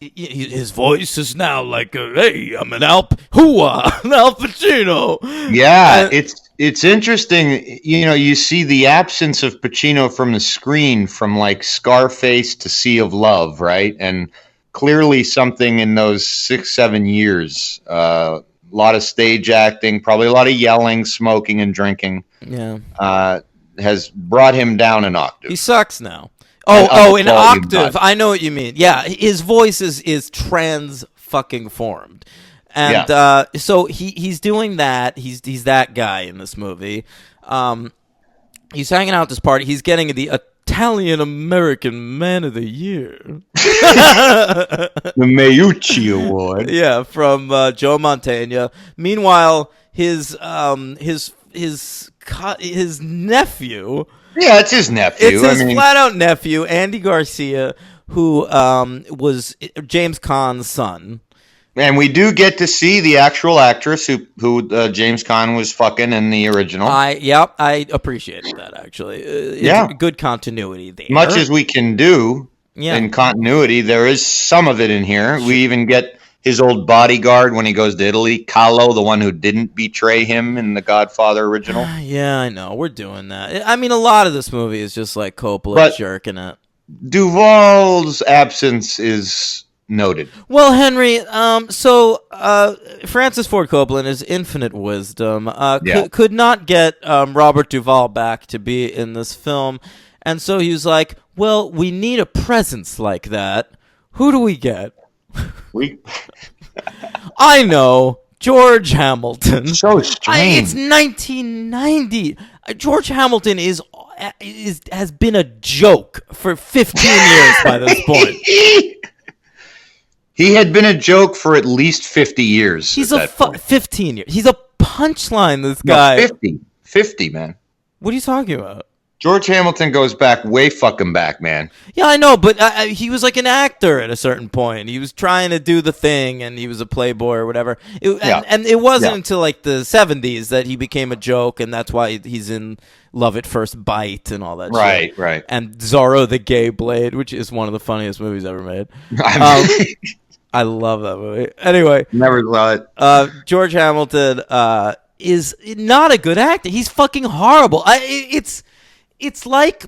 voice is now like, hey, I'm an Al Pacino. Yeah, it's interesting. You see the absence of Pacino from the screen from like Scarface to Sea of Love, right? And clearly something in those 6-7 years. A lot of stage acting, probably a lot of yelling, smoking, and drinking. Yeah, has brought him down an octave. He sucks now. An octave. I know what you mean. Yeah, his voice is trans fucking formed, and so he's doing that. He's that guy in this movie. He's hanging out at this party. He's getting the Italian American Man of the Year, the Meucci Award. Yeah, from Joe Mantegna. Meanwhile, his nephew. Yeah, it's his nephew. It's his flat-out nephew, Andy Garcia, who was James Caan's son. And we do get to see the actual actress who James Caan was fucking in the original. I appreciated that, actually. It's good continuity there. Much as we can do in continuity, there is some of it in here. We even get his old bodyguard when he goes to Italy, Kahlo, the one who didn't betray him in the Godfather original. Yeah, I know. We're doing that. I mean, a lot of this movie is just like Coppola jerking it. Duvall's absence is noted. Well, Henry, Francis Ford Coppola, in his infinite wisdom, could not get Robert Duvall back to be in this film. And so he was like, well, we need a presence like that. Who do we get? I know. George Hamilton. So strange. It's 1990. George Hamilton has been a joke for 15 years by this point. He had been a joke for at least 50 years. He's 15 years. He's a punchline, this guy. No, 50, man. What are you talking about? George Hamilton goes back way fucking back, man. Yeah, I know, but he was like an actor at a certain point. He was trying to do the thing, and he was a playboy or whatever. And it wasn't until like the 70s that he became a joke, and that's why he's in Love at First Bite and all that shit. Right. And Zorro the Gay Blade, which is one of the funniest movies ever made. I love that movie. Anyway. Never saw it. George Hamilton is not a good actor. He's fucking horrible. It's like,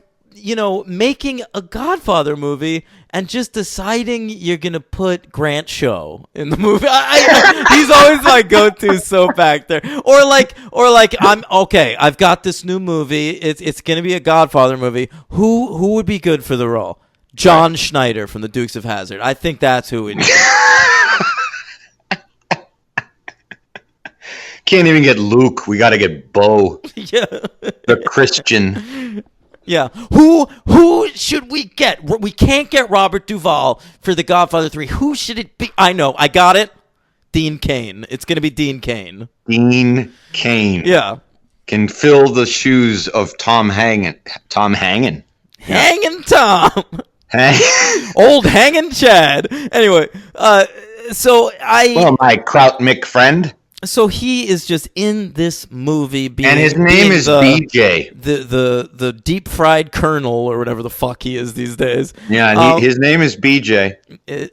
making a Godfather movie and just deciding you're going to put Grant Show in the movie. He's always my go-to soap actor. Or like I've got this new movie. It's going to be a Godfather movie. Who would be good for the role? John Schneider from the Dukes of Hazzard. I think that's who we need. Can't even get Luke. We got to get Bo. Yeah. The Christian. Yeah. Who should we get? We can't get Robert Duvall for The Godfather 3. Who should it be? I know. I got it. Dean Cain. It's going to be Dean Cain. Dean Cain. Yeah. Can fill the shoes of Tom Hangin. Hangin' Tom. Old Hangin' Chad. Anyway, Well, my Kraut Mick friend. So he is just in this movie and his name is BJ. The deep fried colonel or whatever the fuck he is these days. Yeah, his name is BJ. It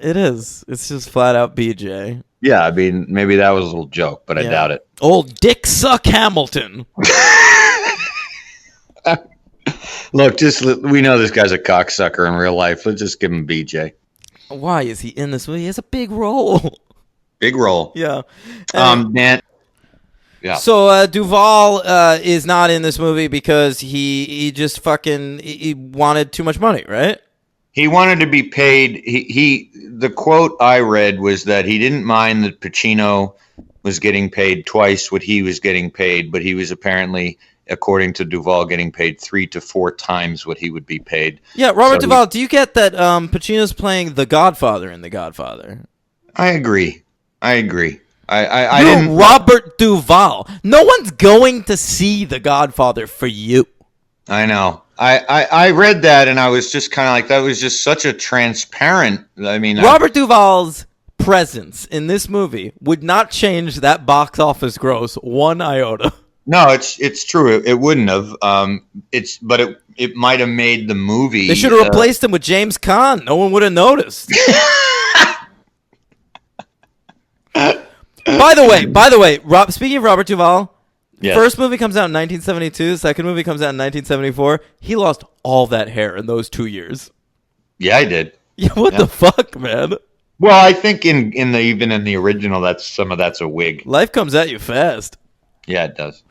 is. It's just flat out BJ. Yeah, I mean, maybe that was a little joke, but I doubt it. Old Dick Suck Hamilton. Look, we know this guy's a cocksucker in real life. Let's just give him BJ. Why is he in this movie? He has a big role. Big role. Yeah. Man. Yeah. So Duvall is not in this movie because he just he wanted too much money, right? He wanted to be paid. The quote I read was that he didn't mind that Pacino was getting paid twice what he was getting paid, but he was apparently, according to Duvall, getting paid 3 to 4 times what he would be paid. Yeah, Robert Duvall, do you get that Pacino's playing the Godfather in The Godfather? I agree. I didn't. Robert Duvall. No one's going to see The Godfather for you. I know. I read that and I was just kind of like, that was just such a transparent. I mean, Robert Duvall's presence in this movie would not change that box office gross one iota. No, it's true. It wouldn't have. But it might have made the movie. They should have replaced him with James Caan. No one would have noticed. By the way, speaking of Robert Duvall, yes. First movie comes out in 1972. Second movie comes out in 1974. He lost all that hair in those 2 years. Yeah, I did. Yeah, what the fuck, man? Well, I think even in the original, that's a wig. Life comes at you fast. Yeah, it does.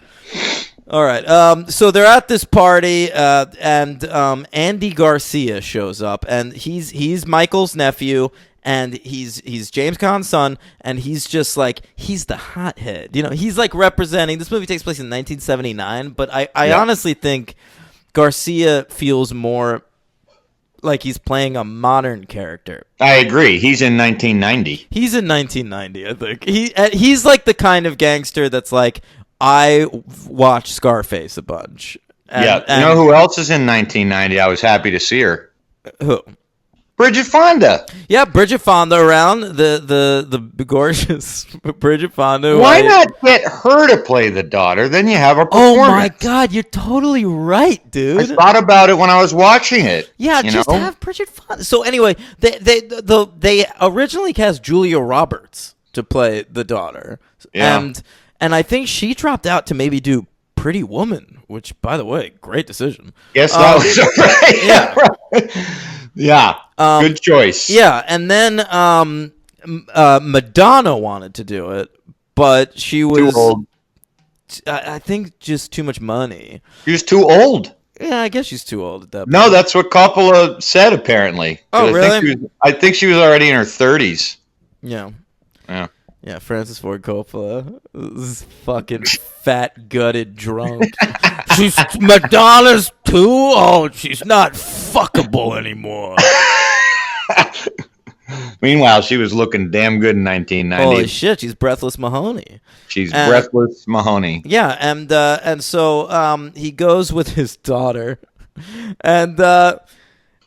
All right. So they're at this party, and Andy Garcia shows up, and he's Michael's nephew. And he's James Caan's son, and he's just like, he's the hothead. He's like representing, this movie takes place in 1979, but I honestly think Garcia feels more like he's playing a modern character. I agree. He's in 1990. He's in 1990, I think. He's like the kind of gangster that's like, I watch Scarface a bunch. And you know who else is in 1990? I was happy to see her. Who? Bridget Fonda. Yeah, Bridget Fonda around, the gorgeous Bridget Fonda. Why not get her to play the daughter? Then you have a performance. Oh my God, you're totally right, dude. I thought about it when I was watching it. Yeah, just have Bridget Fonda. So anyway, they originally cast Julia Roberts to play the daughter. Yeah. And I think she dropped out to maybe do Pretty Woman, which, by the way, great decision. Yes, that was right. Yeah. Yeah, good choice. Yeah, and then Madonna wanted to do it, but she was Too old. I think just too much money. She was too old. Yeah, I guess she's too old at that point. No, that's what Coppola said, apparently. Oh, really? I think she was already in her 30s. Yeah. Yeah. Yeah, Francis Ford Coppola. This fucking fat-gutted drunk. Madonna's too old. She's not fuckable anymore. Meanwhile, she was looking damn good in 1990. Holy shit, she's Breathless Mahoney. She's Breathless Mahoney. Yeah, and so he goes with his daughter, and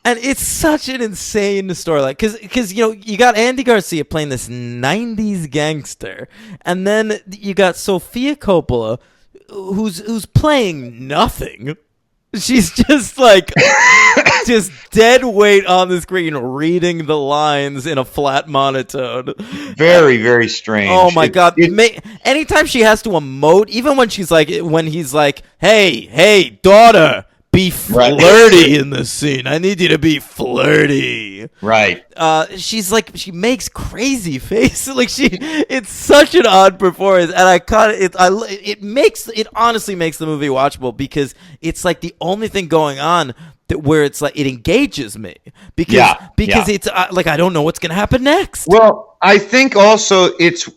it's such an insane storyline because you got Andy Garcia playing this 90s gangster, and then you got Sofia Coppola who's playing nothing. She's just like just dead weight on the screen reading the lines in a flat monotone. Very, very strange. Oh my god. Anytime she has to emote, even when he's like, hey, daughter, be flirty in this scene. I need you to be flirty. Right. She's like, she makes crazy faces. Like it's such an odd performance, and it honestly makes the movie watchable because it's like the only thing going on where it's like it engages me because it's like I don't know what's gonna happen next. Well, I think also it's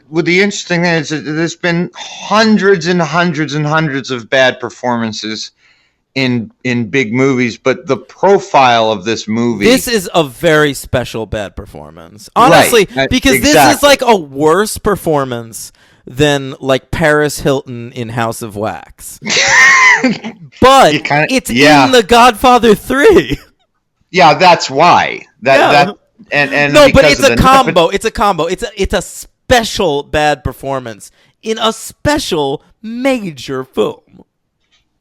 well, the interesting thing is that there's been hundreds and hundreds and hundreds of bad performances in big movies, but the profile of this movie, this is a very special bad performance, honestly, right. Because Exactly. This is like a worse performance than like Paris Hilton in House of Wax. But it's in The Godfather 3. Yeah, that's why. And no, but it's a combo. It's a combo. It's a special bad performance in a special major film.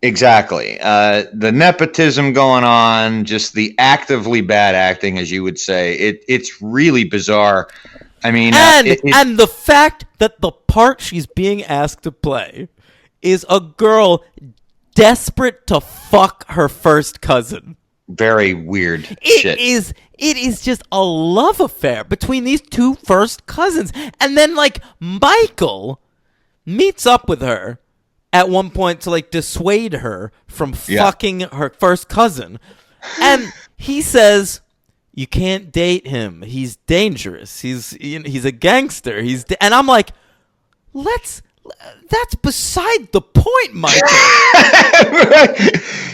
Exactly. The nepotism going on, just the actively bad acting, as you would say. It's really bizarre. I mean, and the fact that the part she's being asked to play is a girl desperate to fuck her first cousin. Very weird shit. It is just a love affair between these two first cousins. And then, like, Michael meets up with her at one point to, like, dissuade her from fucking her first cousin. And he says, you can't date him. He's dangerous. He's a gangster. And I'm like, that's beside the point, Michael.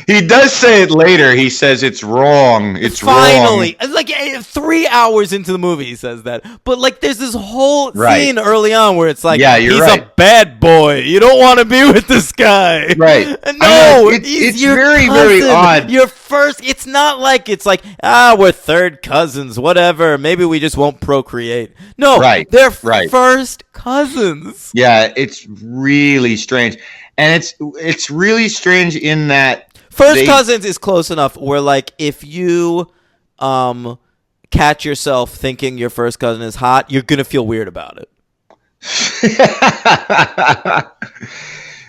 He does say it later. He says it's wrong. It's finally wrong. Like 3 hours into the movie he says that, but like there's this whole scene early on where it's like, he's a bad boy, you don't want to be with this guy, right? No, it's your very cousin, very odd. Your first, it's not like it's like we're third cousins, whatever, maybe we just won't procreate. No, they're first cousins. Yeah, it's really strange, and it's really strange in that first cousins is close enough where, like, if you catch yourself thinking your first cousin is hot, you're gonna feel weird about it.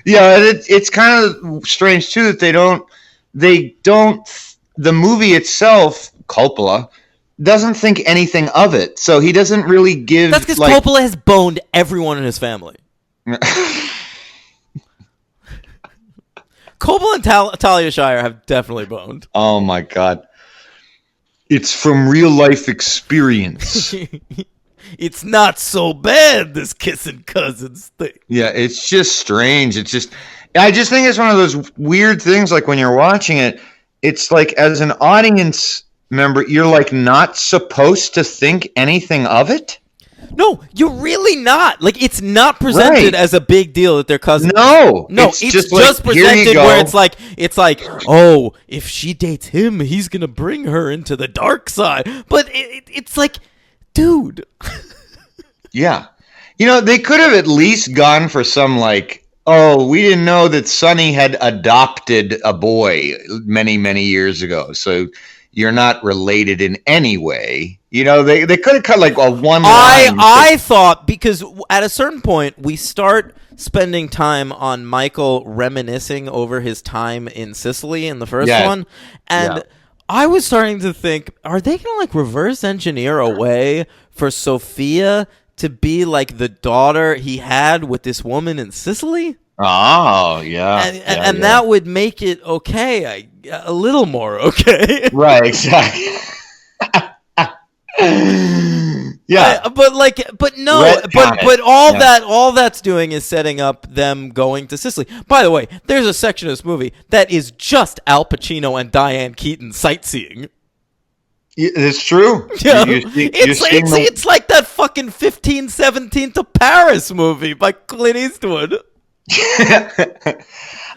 Yeah, it's kind of strange too that they don't. The movie itself, Coppola, doesn't think anything of it, so he doesn't really give. That's because Coppola has boned everyone in his family. Coppola and Talia Shire have definitely boned. Oh my god. It's from real life experience. It's not so bad, this kissing cousins thing. Yeah, it's just strange. I just think it's one of those weird things, like when you're watching it, it's like as an audience member, you're like not supposed to think anything of it. No, you're really not. Like, it's not presented as a big deal that they're cousins. No, it's just presented where it's like, oh, if she dates him, he's gonna bring her into the dark side. But it's like, dude. Yeah, they could have at least gone for some like, oh, we didn't know that Sonny had adopted a boy many, many years ago, so you're not related in any way. They could have cut like a one line. I thought, because at a certain point we start spending time on Michael reminiscing over his time in Sicily in the first one, and I was starting to think, are they gonna like reverse engineer a way for Sophia to be like the daughter he had with this woman in Sicily? Oh, yeah. And that would make it okay, a little more okay. Right, exactly. Yeah. But all that's doing is setting up them going to Sicily. By the way, there's a section of this movie that is just Al Pacino and Diane Keaton sightseeing. It's true. Yeah. It's like that fucking 15/17 to Paris movie by Clint Eastwood.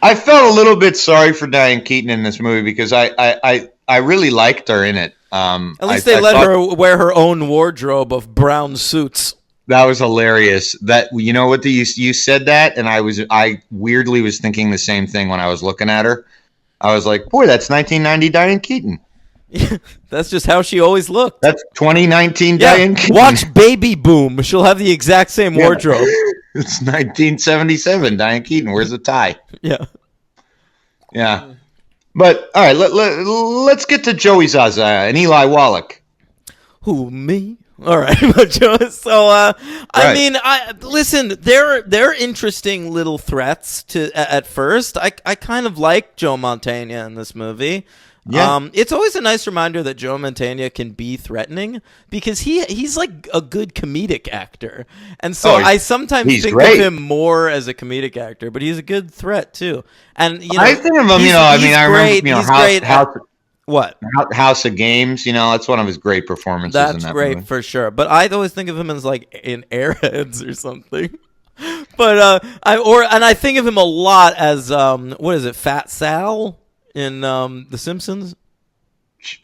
I felt a little bit sorry for Diane Keaton in this movie because I really liked her in it. At least they let her wear her own wardrobe of brown suits. That was hilarious. That you know what you said that, and I weirdly was thinking the same thing when I was looking at her. I was like, boy, that's 1990 Diane Keaton. That's just how she always looked. That's 2019 Diane Keaton. Watch Baby Boom. She'll have the exact same wardrobe. It's 1977 Diane Keaton. Where's the tie? Yeah. Yeah. But all right, let's get to Joey Zaza and Eli Wallach. Who, me? All right, so I mean, listen. They're interesting little threats to at first. I kind of like Joe Mantegna in this movie. Yeah. It's always a nice reminder that Joe Mantegna can be threatening because he's like a good comedic actor, and so I sometimes think of him more as a comedic actor, but he's a good threat too. And I think of him. I remember House of Games. That's one of his great performances. That's in that great movie. For sure. But I always think of him as like in Airheads or something. But I think of him a lot as what is it, Fat Sal? In The Simpsons?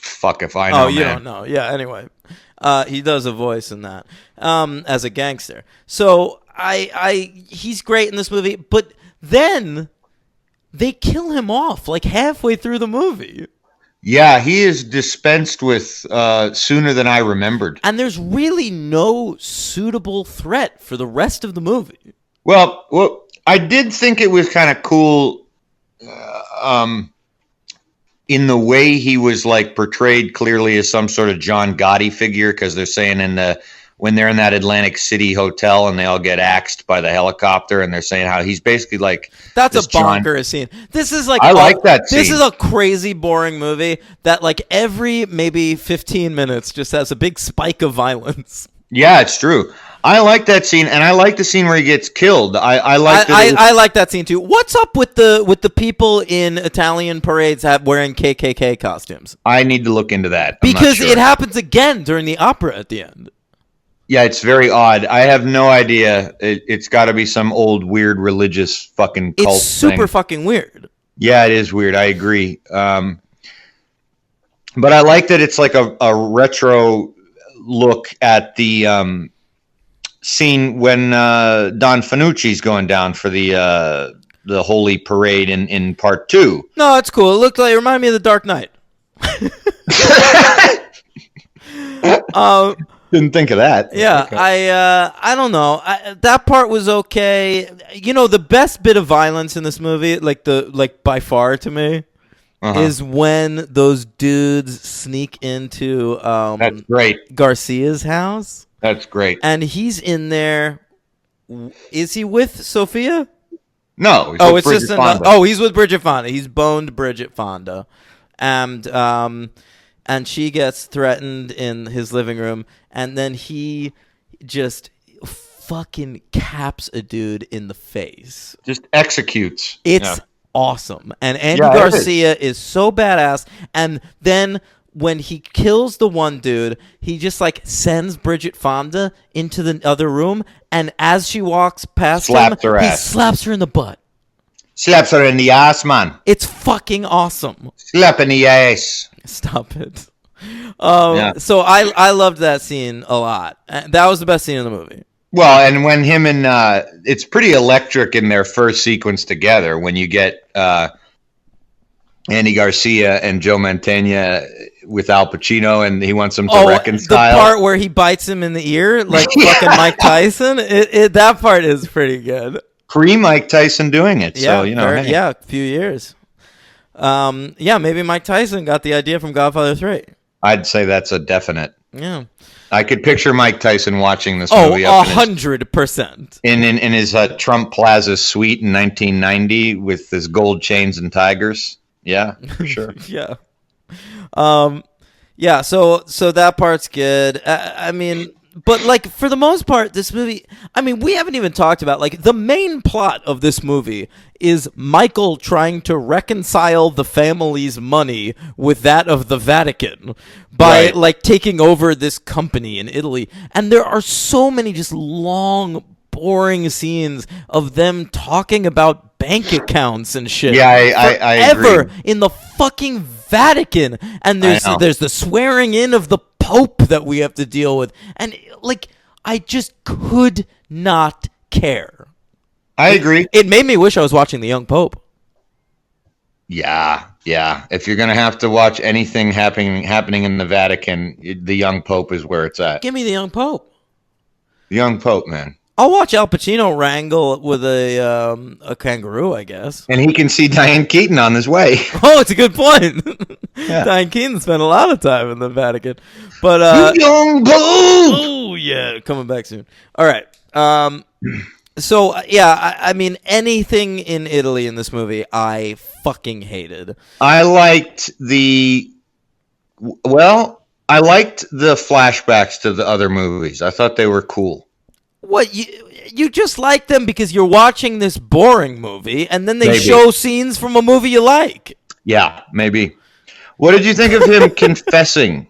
Fuck if I know. Oh, you don't know. Yeah, anyway. He does a voice in that as a gangster. So he's great in this movie, but then they kill him off like halfway through the movie. Yeah, he is dispensed with sooner than I remembered. And there's really no suitable threat for the rest of the movie. Well, I did think it was kind of cool in the way he was like portrayed clearly as some sort of John Gotti figure, because they're saying when they're in that Atlantic City hotel and they all get axed by the helicopter, and they're saying how he's basically like that's a bonkers scene. This is like like that scene. This is a crazy boring movie that like every maybe 15 minutes just has a big spike of violence. Yeah, it's true. I like that scene, and I like the scene where he gets killed. I like that scene too. What's up with the people in Italian parades wearing KKK costumes? I need to look into that because it happens again during the opera at the end. Yeah, it's very odd. I have no idea. It's got to be some old weird religious fucking cult. It's super fucking weird. Yeah, it is weird. I agree. But I like that it's like a retro look at the scene when Don Fanucci's going down for the Holy Parade in Part 2. No, it's cool. It reminded me of The Dark Knight. Didn't think of that. Yeah, okay. I don't know. That part was okay. The best bit of violence in this movie, like by far to me, is when those dudes sneak into That's great. Garcia's house. That's great. And he's in there. Is he with Sophia? No. He's with Bridget Fonda. He's boned Bridget Fonda, and she gets threatened in his living room, and then he just fucking caps a dude in the face. Just executes. It's awesome, and Andy Garcia is so badass, and then when he kills the one dude, he just like sends Bridget Fonda into the other room, and as she walks past he slaps her in the butt. Slaps her in the ass, man. It's fucking awesome. Slap in the ass. Stop it. So I loved that scene a lot. That was the best scene in the movie. Well, and when him and it's pretty electric in their first sequence together when you get Andy Garcia and Joe Mantegna with Al Pacino, and he wants them to reconcile. The part where he bites him in the ear like fucking Mike Tyson. That part is pretty good. Pre Mike Tyson doing it. Yeah, so, a few years. Yeah, maybe Mike Tyson got the idea from Godfather 3. I'd say that's a definite. Yeah. I could picture Mike Tyson watching this Oh, movie 100%. in his Trump Plaza suite in 1990 with his gold chains and tigers. Yeah, for sure. Yeah. Yeah, so that part's good. I mean, but like for the most part, this movie, I mean, we haven't even talked about like the main plot of this movie is Michael trying to reconcile the family's money with that of the Vatican by like taking over this company in Italy. And there are so many just long, boring scenes of them talking about bank accounts and shit. Yeah, I agree. In the fucking Vatican, and there's the swearing in of the Pope that we have to deal with, and like I just could not care. I agree. It made me wish I was watching The Young Pope. Yeah. If you're gonna have to watch anything happening in the Vatican, The Young Pope is where it's at. Give me The Young Pope. The Young Pope, man. I'll watch Al Pacino wrangle with a kangaroo, I guess. And he can see Diane Keaton on his way. Oh, it's a good point. Yeah. Diane Keaton spent a lot of time in the Vatican. But The Young Pope! Oh, yeah, coming back soon. All right. So, yeah, I mean, anything in Italy in this movie, I fucking hated. I liked the flashbacks to the other movies. I thought they were cool. What, you just like them because you're watching this boring movie, and then they Maybe. show scenes from a movie you like. Yeah, maybe. What did you think of him confessing?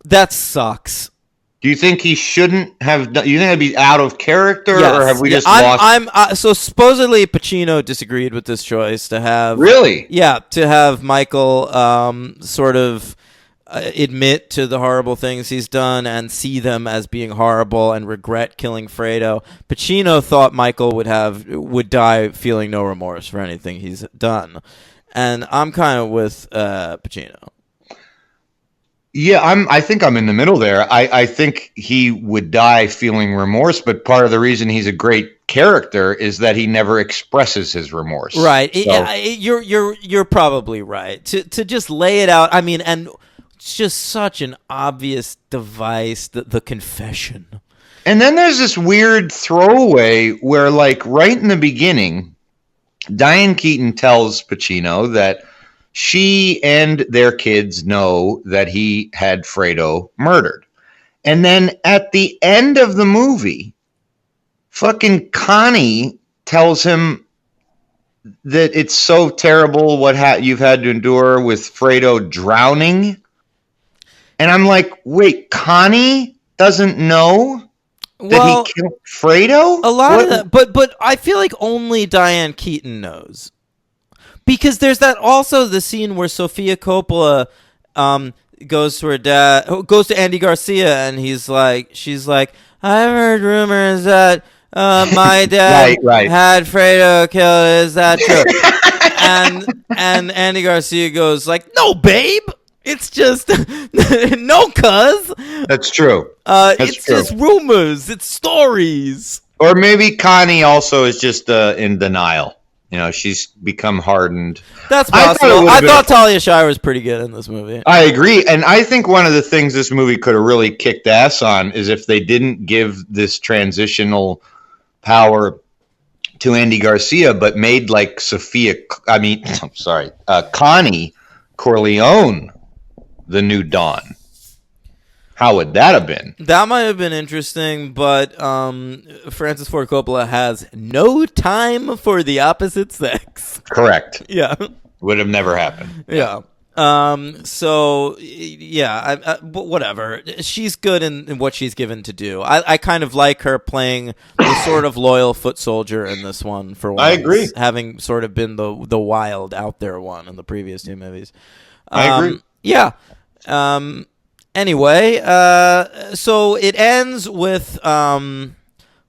That sucks. Do you think he shouldn't have done? You think that'd be out of character, Yes. or have we just lost? So supposedly Pacino disagreed with this choice to have Really? Yeah, to have Michael sort of admit to the horrible things he's done and see them as being horrible and regret killing Fredo. Pacino thought Michael would die feeling no remorse for anything he's done, and I'm kind of with Pacino. Yeah, I think I'm in the middle there. I think he would die feeling remorse, but part of the reason he's a great character is that he never expresses his remorse. Right. So, You're probably right. To just lay it out. I mean, and it's just such an obvious device, the confession. and then there's this weird throwaway where, like, right in the beginning, Diane Keaton tells Pacino that she and their kids know that he had Fredo murdered. And then at the end of the movie, fucking Connie tells him that it's so terrible what you've had to endure with Fredo drowning. And I'm like, wait, Connie doesn't know that he killed Fredo? A lot of that, but I feel like only Diane Keaton knows. Because there's also the scene where Sofia Coppola goes to her dad, goes to Andy Garcia, and she's like, I've heard rumors that my dad had Fredo killed. Is that true? and Andy Garcia goes like, no, babe. It's just no, cuz. That's true. It's just rumors. It's stories. Or maybe Connie also is just in denial. You know, she's become hardened. That's possible. I thought Talia Shire was pretty good in this movie. I agree. And I think one of the things this movie could have really kicked ass on is if they didn't give this transitional power to Andy Garcia, but made like Connie Corleone the new Dawn. How would that have been? That might have been interesting, but Francis Ford Coppola has no time for the opposite sex. Correct. Yeah. Would have never happened. Yeah. So, yeah, but whatever. She's good in what she's given to do. I kind of like her playing the sort of loyal foot soldier in this one for once. I agree. Having sort of been the wild out there one in the previous two movies. I agree. Yeah. Anyway, so it ends with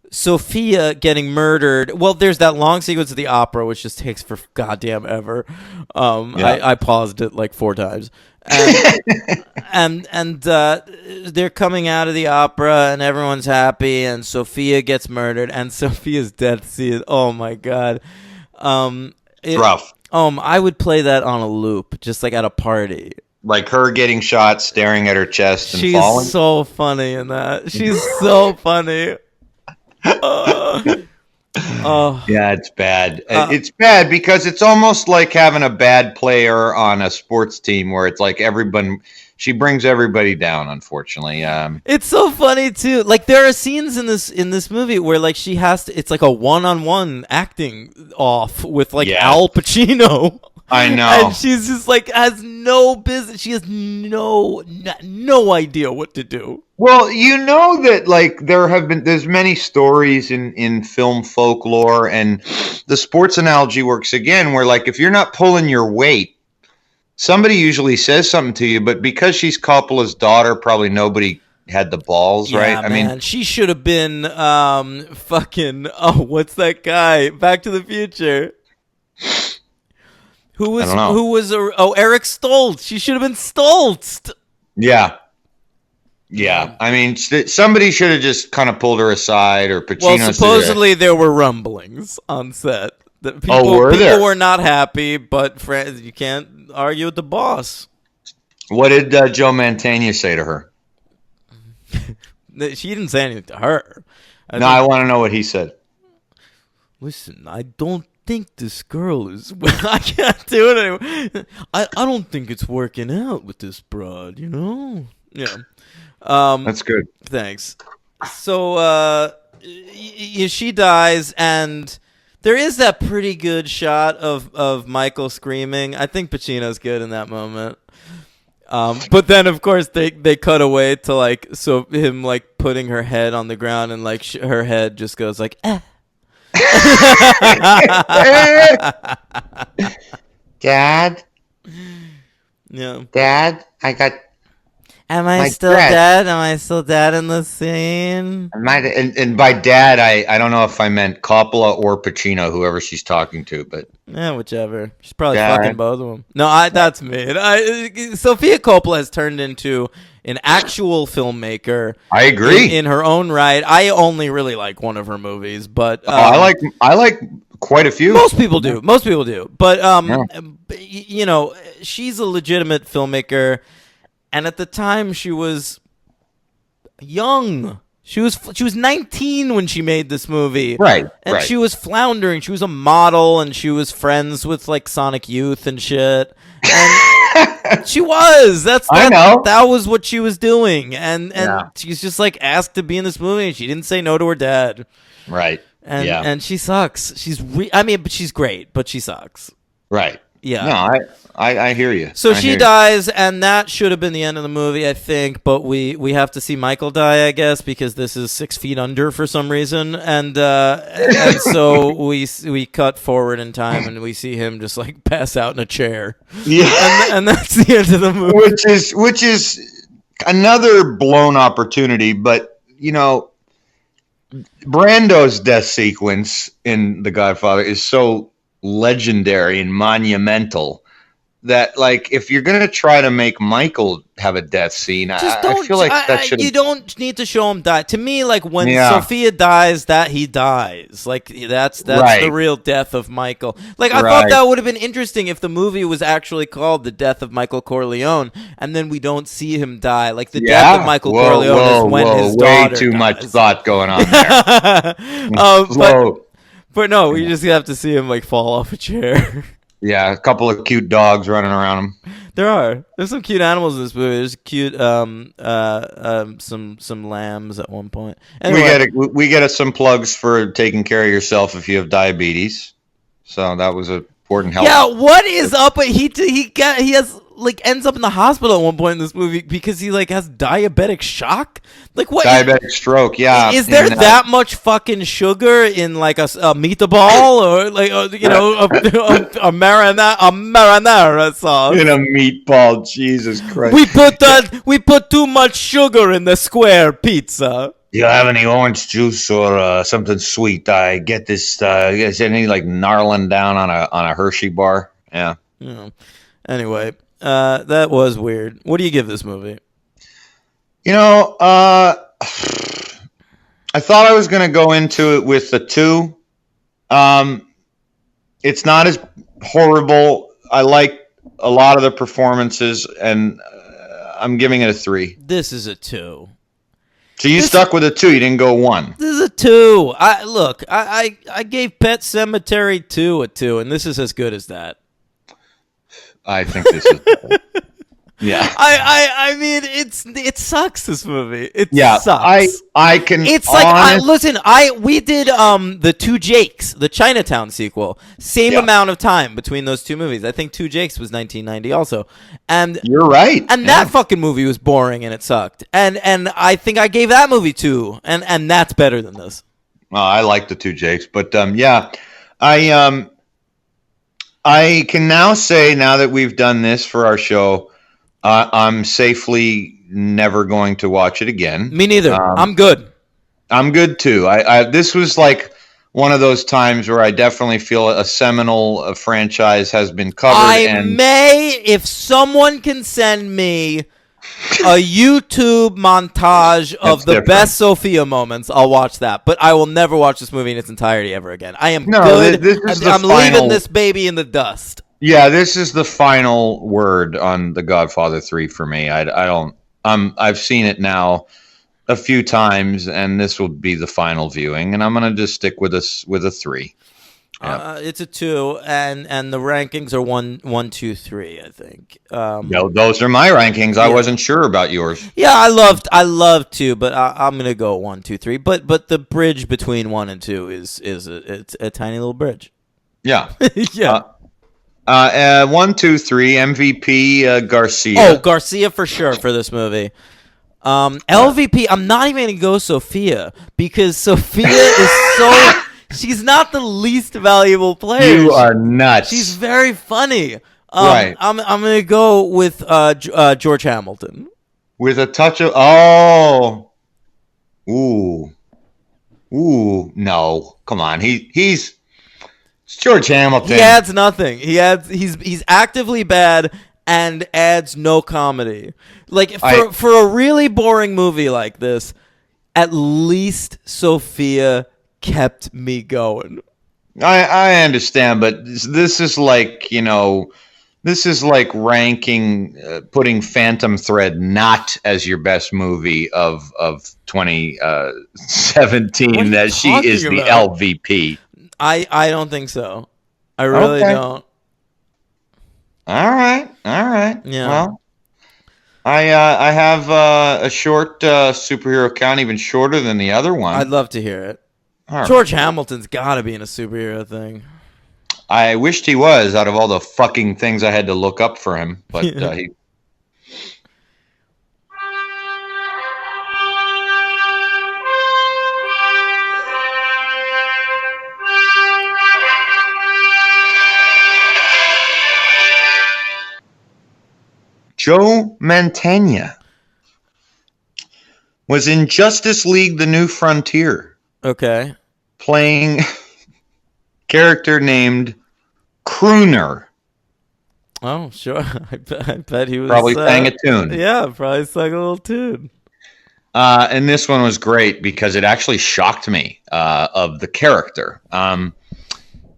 Sophia getting murdered. Well, there's that long sequence of the opera, which just takes for goddamn ever. I paused it like 4 times. And they're coming out of the opera, and everyone's happy, and Sophia gets murdered, and Sophia's death scene. Oh my god, rough. I would play that on a loop, just like at a party. Like her getting shot, staring at her chest and She's falling. so funny in that. She's so funny. Yeah, it's bad. It's bad because it's almost like having a bad player on a sports team where it's like she brings everybody down, unfortunately. It's so funny too. Like there are scenes in this movie where like she has to. It's like a one-on-one acting off with like Al Pacino. I know. And she's just like has no business. She has no idea what to do. Well, you know that like there's many stories in film folklore, and the sports analogy works again where like if you're not pulling your weight, somebody usually says something to you, but because she's Coppola's daughter, probably nobody had the balls, right? I mean, she should have been fucking what's that guy? Back to the Future. Who was Eric Stoltz? She should have been Stoltz. Yeah. I mean, somebody should have just kind of pulled her aside, or Pacino. Well, supposedly there were rumblings on set that people were not happy, but friends, you can't argue with the boss. What did Joe Mantegna say to her? She didn't say anything to her. I want to know what he said. Listen, I don't think this girl is. I can't do it anymore. I don't think it's working out with this broad. You know. Yeah. That's good. Thanks. So she dies, and there is that pretty good shot of Michael screaming. I think Pacino's good in that moment. But then of course they cut away to like him like putting her head on the ground, and like her head just goes like Dad. Yeah. Dad, Am I still dead? Am I still dead in the scene? And by dad, I don't know if I meant Coppola or Pacino, whoever she's talking to, but whichever. She's probably fucking both of them. No, that's me. Sofia Coppola has turned into an actual filmmaker. I agree. In her own right. I only really like one of her movies, but I like quite a few. Most people do. But you know, she's a legitimate filmmaker. And at the time, she was young. She was 19 when she made this movie. Right. And she was floundering. She was a model, and she was friends with like Sonic Youth and shit. And she was. I know. That was what she was doing. And she's just like asked to be in this movie, and she didn't say no to her dad. Right. And she sucks. but she's great, but she sucks. Right. Yeah. No, I hear you. So she dies, and that should have been the end of the movie, I think. But we have to see Michael die, I guess, because this is 6 feet under for some reason, and so we cut forward in time, and we see him just like pass out in a chair. Yeah, and that's the end of the movie. Which is another blown opportunity, but you know, Brando's death sequence in The Godfather is so legendary and monumental that like if you're gonna try to make Michael have a death scene, I feel like that should. You don't need to show him die. To me, like when Sophia dies, that he dies. Like that's right. The real death of Michael. Like I thought that would have been interesting if the movie was actually called The Death of Michael Corleone, and then we don't see him die. Like the death of Michael Corleone is when his daughter way too dies. Much thought going on there. But no, we just have to see him like fall off a chair. Yeah, a couple of cute dogs running around him. There's some cute animals in this movie. There's cute some lambs at one point. Anyway, we get some plugs for taking care of yourself if you have diabetes. So that was an important help. Yeah, what is up? He has like ends up in the hospital at one point in this movie because he like has diabetic shock. Like what? Diabetic stroke. Yeah. Is there that much fucking sugar in like a meatball or like you know a marinara sauce in a meatball? Jesus Christ! We put too much sugar in the square pizza. You have any orange juice or something sweet? I get this. Is any like gnarling down on a Hershey bar? Yeah. Anyway. That was weird. What do you give this movie? You know, I thought I was going to go into it with a 2. It's not as horrible. I like a lot of the performances, and I'm giving it a 3. This is a 2. So you stuck with a 2. You didn't go 1. This is a 2. I gave Pet Sematary 2 a 2, and this is as good as that. I think this is better. Yeah. I mean, it sucks, this movie. It sucks. I can. It's like listen. We did the Two Jakes, the Chinatown sequel. Same amount of time between those two movies. I think Two Jakes was 1990 also, and you're right. And that fucking movie was boring and it sucked. And I think I gave that movie 2, and that's better than this. Well, I like the Two Jakes, but I can now say, now that we've done this for our show, I'm safely never going to watch it again. Me neither. I'm good. I'm good too. This was like one of those times where I definitely feel a seminal franchise has been covered. If someone can send me a YouTube montage of the best Sophia moments, I'll watch that. But I will never watch this movie in its entirety ever again. I am good. I'm leaving this baby in the dust. Yeah, this is the final word on the Godfather 3 for me. I've seen it now a few times, and this will be the final viewing, and I'm gonna just stick with a 3. Yep. It's a 2, and the rankings are 1, 2, 3. I think. No, those are my rankings. I wasn't sure about yours. Yeah, I loved 2, but I'm gonna go 1, 2, 3. But the bridge between 1 and 2 is a tiny little bridge. Yeah. Yeah. 1, 2, 3. MVP Garcia. Oh, Garcia for sure for this movie. LVP. I'm not even gonna go Sophia because Sophia is so. She's not the least valuable player. You are nuts. She's very funny. Right. I'm gonna go with George Hamilton. With a touch of no, come on. He's George Hamilton. He adds nothing. He's actively bad and adds no comedy. Like for a really boring movie like this, at least Sophia kept me going. I understand, but this is like, ranking, putting Phantom Thread not as your best movie of 2017. That she is the LVP. I don't think so. I really don't. All right. Yeah. Well, I have a short superhero count, even shorter than the other one. I'd love to hear it. Right. George Hamilton's got to be in a superhero thing. I wished he was, out of all the fucking things I had to look up for him, but he. Joe Mantegna was in Justice League: The New Frontier. Okay. Playing character named Crooner. Oh, sure. I bet he was probably sang a tune. Yeah, probably sang a little tune. And this one was great because it actually shocked me of the character.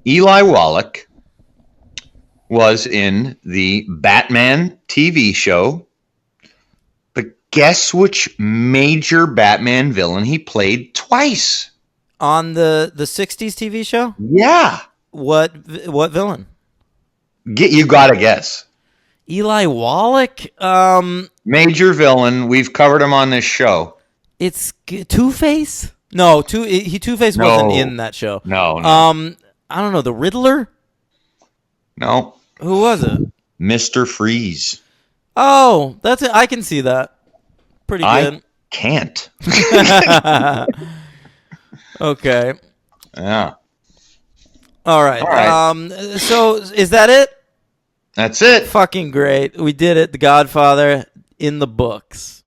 Eli Wallach was in the Batman TV show, but guess which major Batman villain he played twice? On the 60s TV show? Yeah. What villain? You gotta guess. Eli Wallach? Major villain. We've covered him on this show. It's Two-Face? No, Two-Face wasn't in that show. No. I don't know, the Riddler? No. Who was it? Mr. Freeze. Oh, that's it. I can see that. Pretty good. I can't. Okay. Yeah. All right. So is that it? That's it. Fucking great. We did it. The Godfather in the books.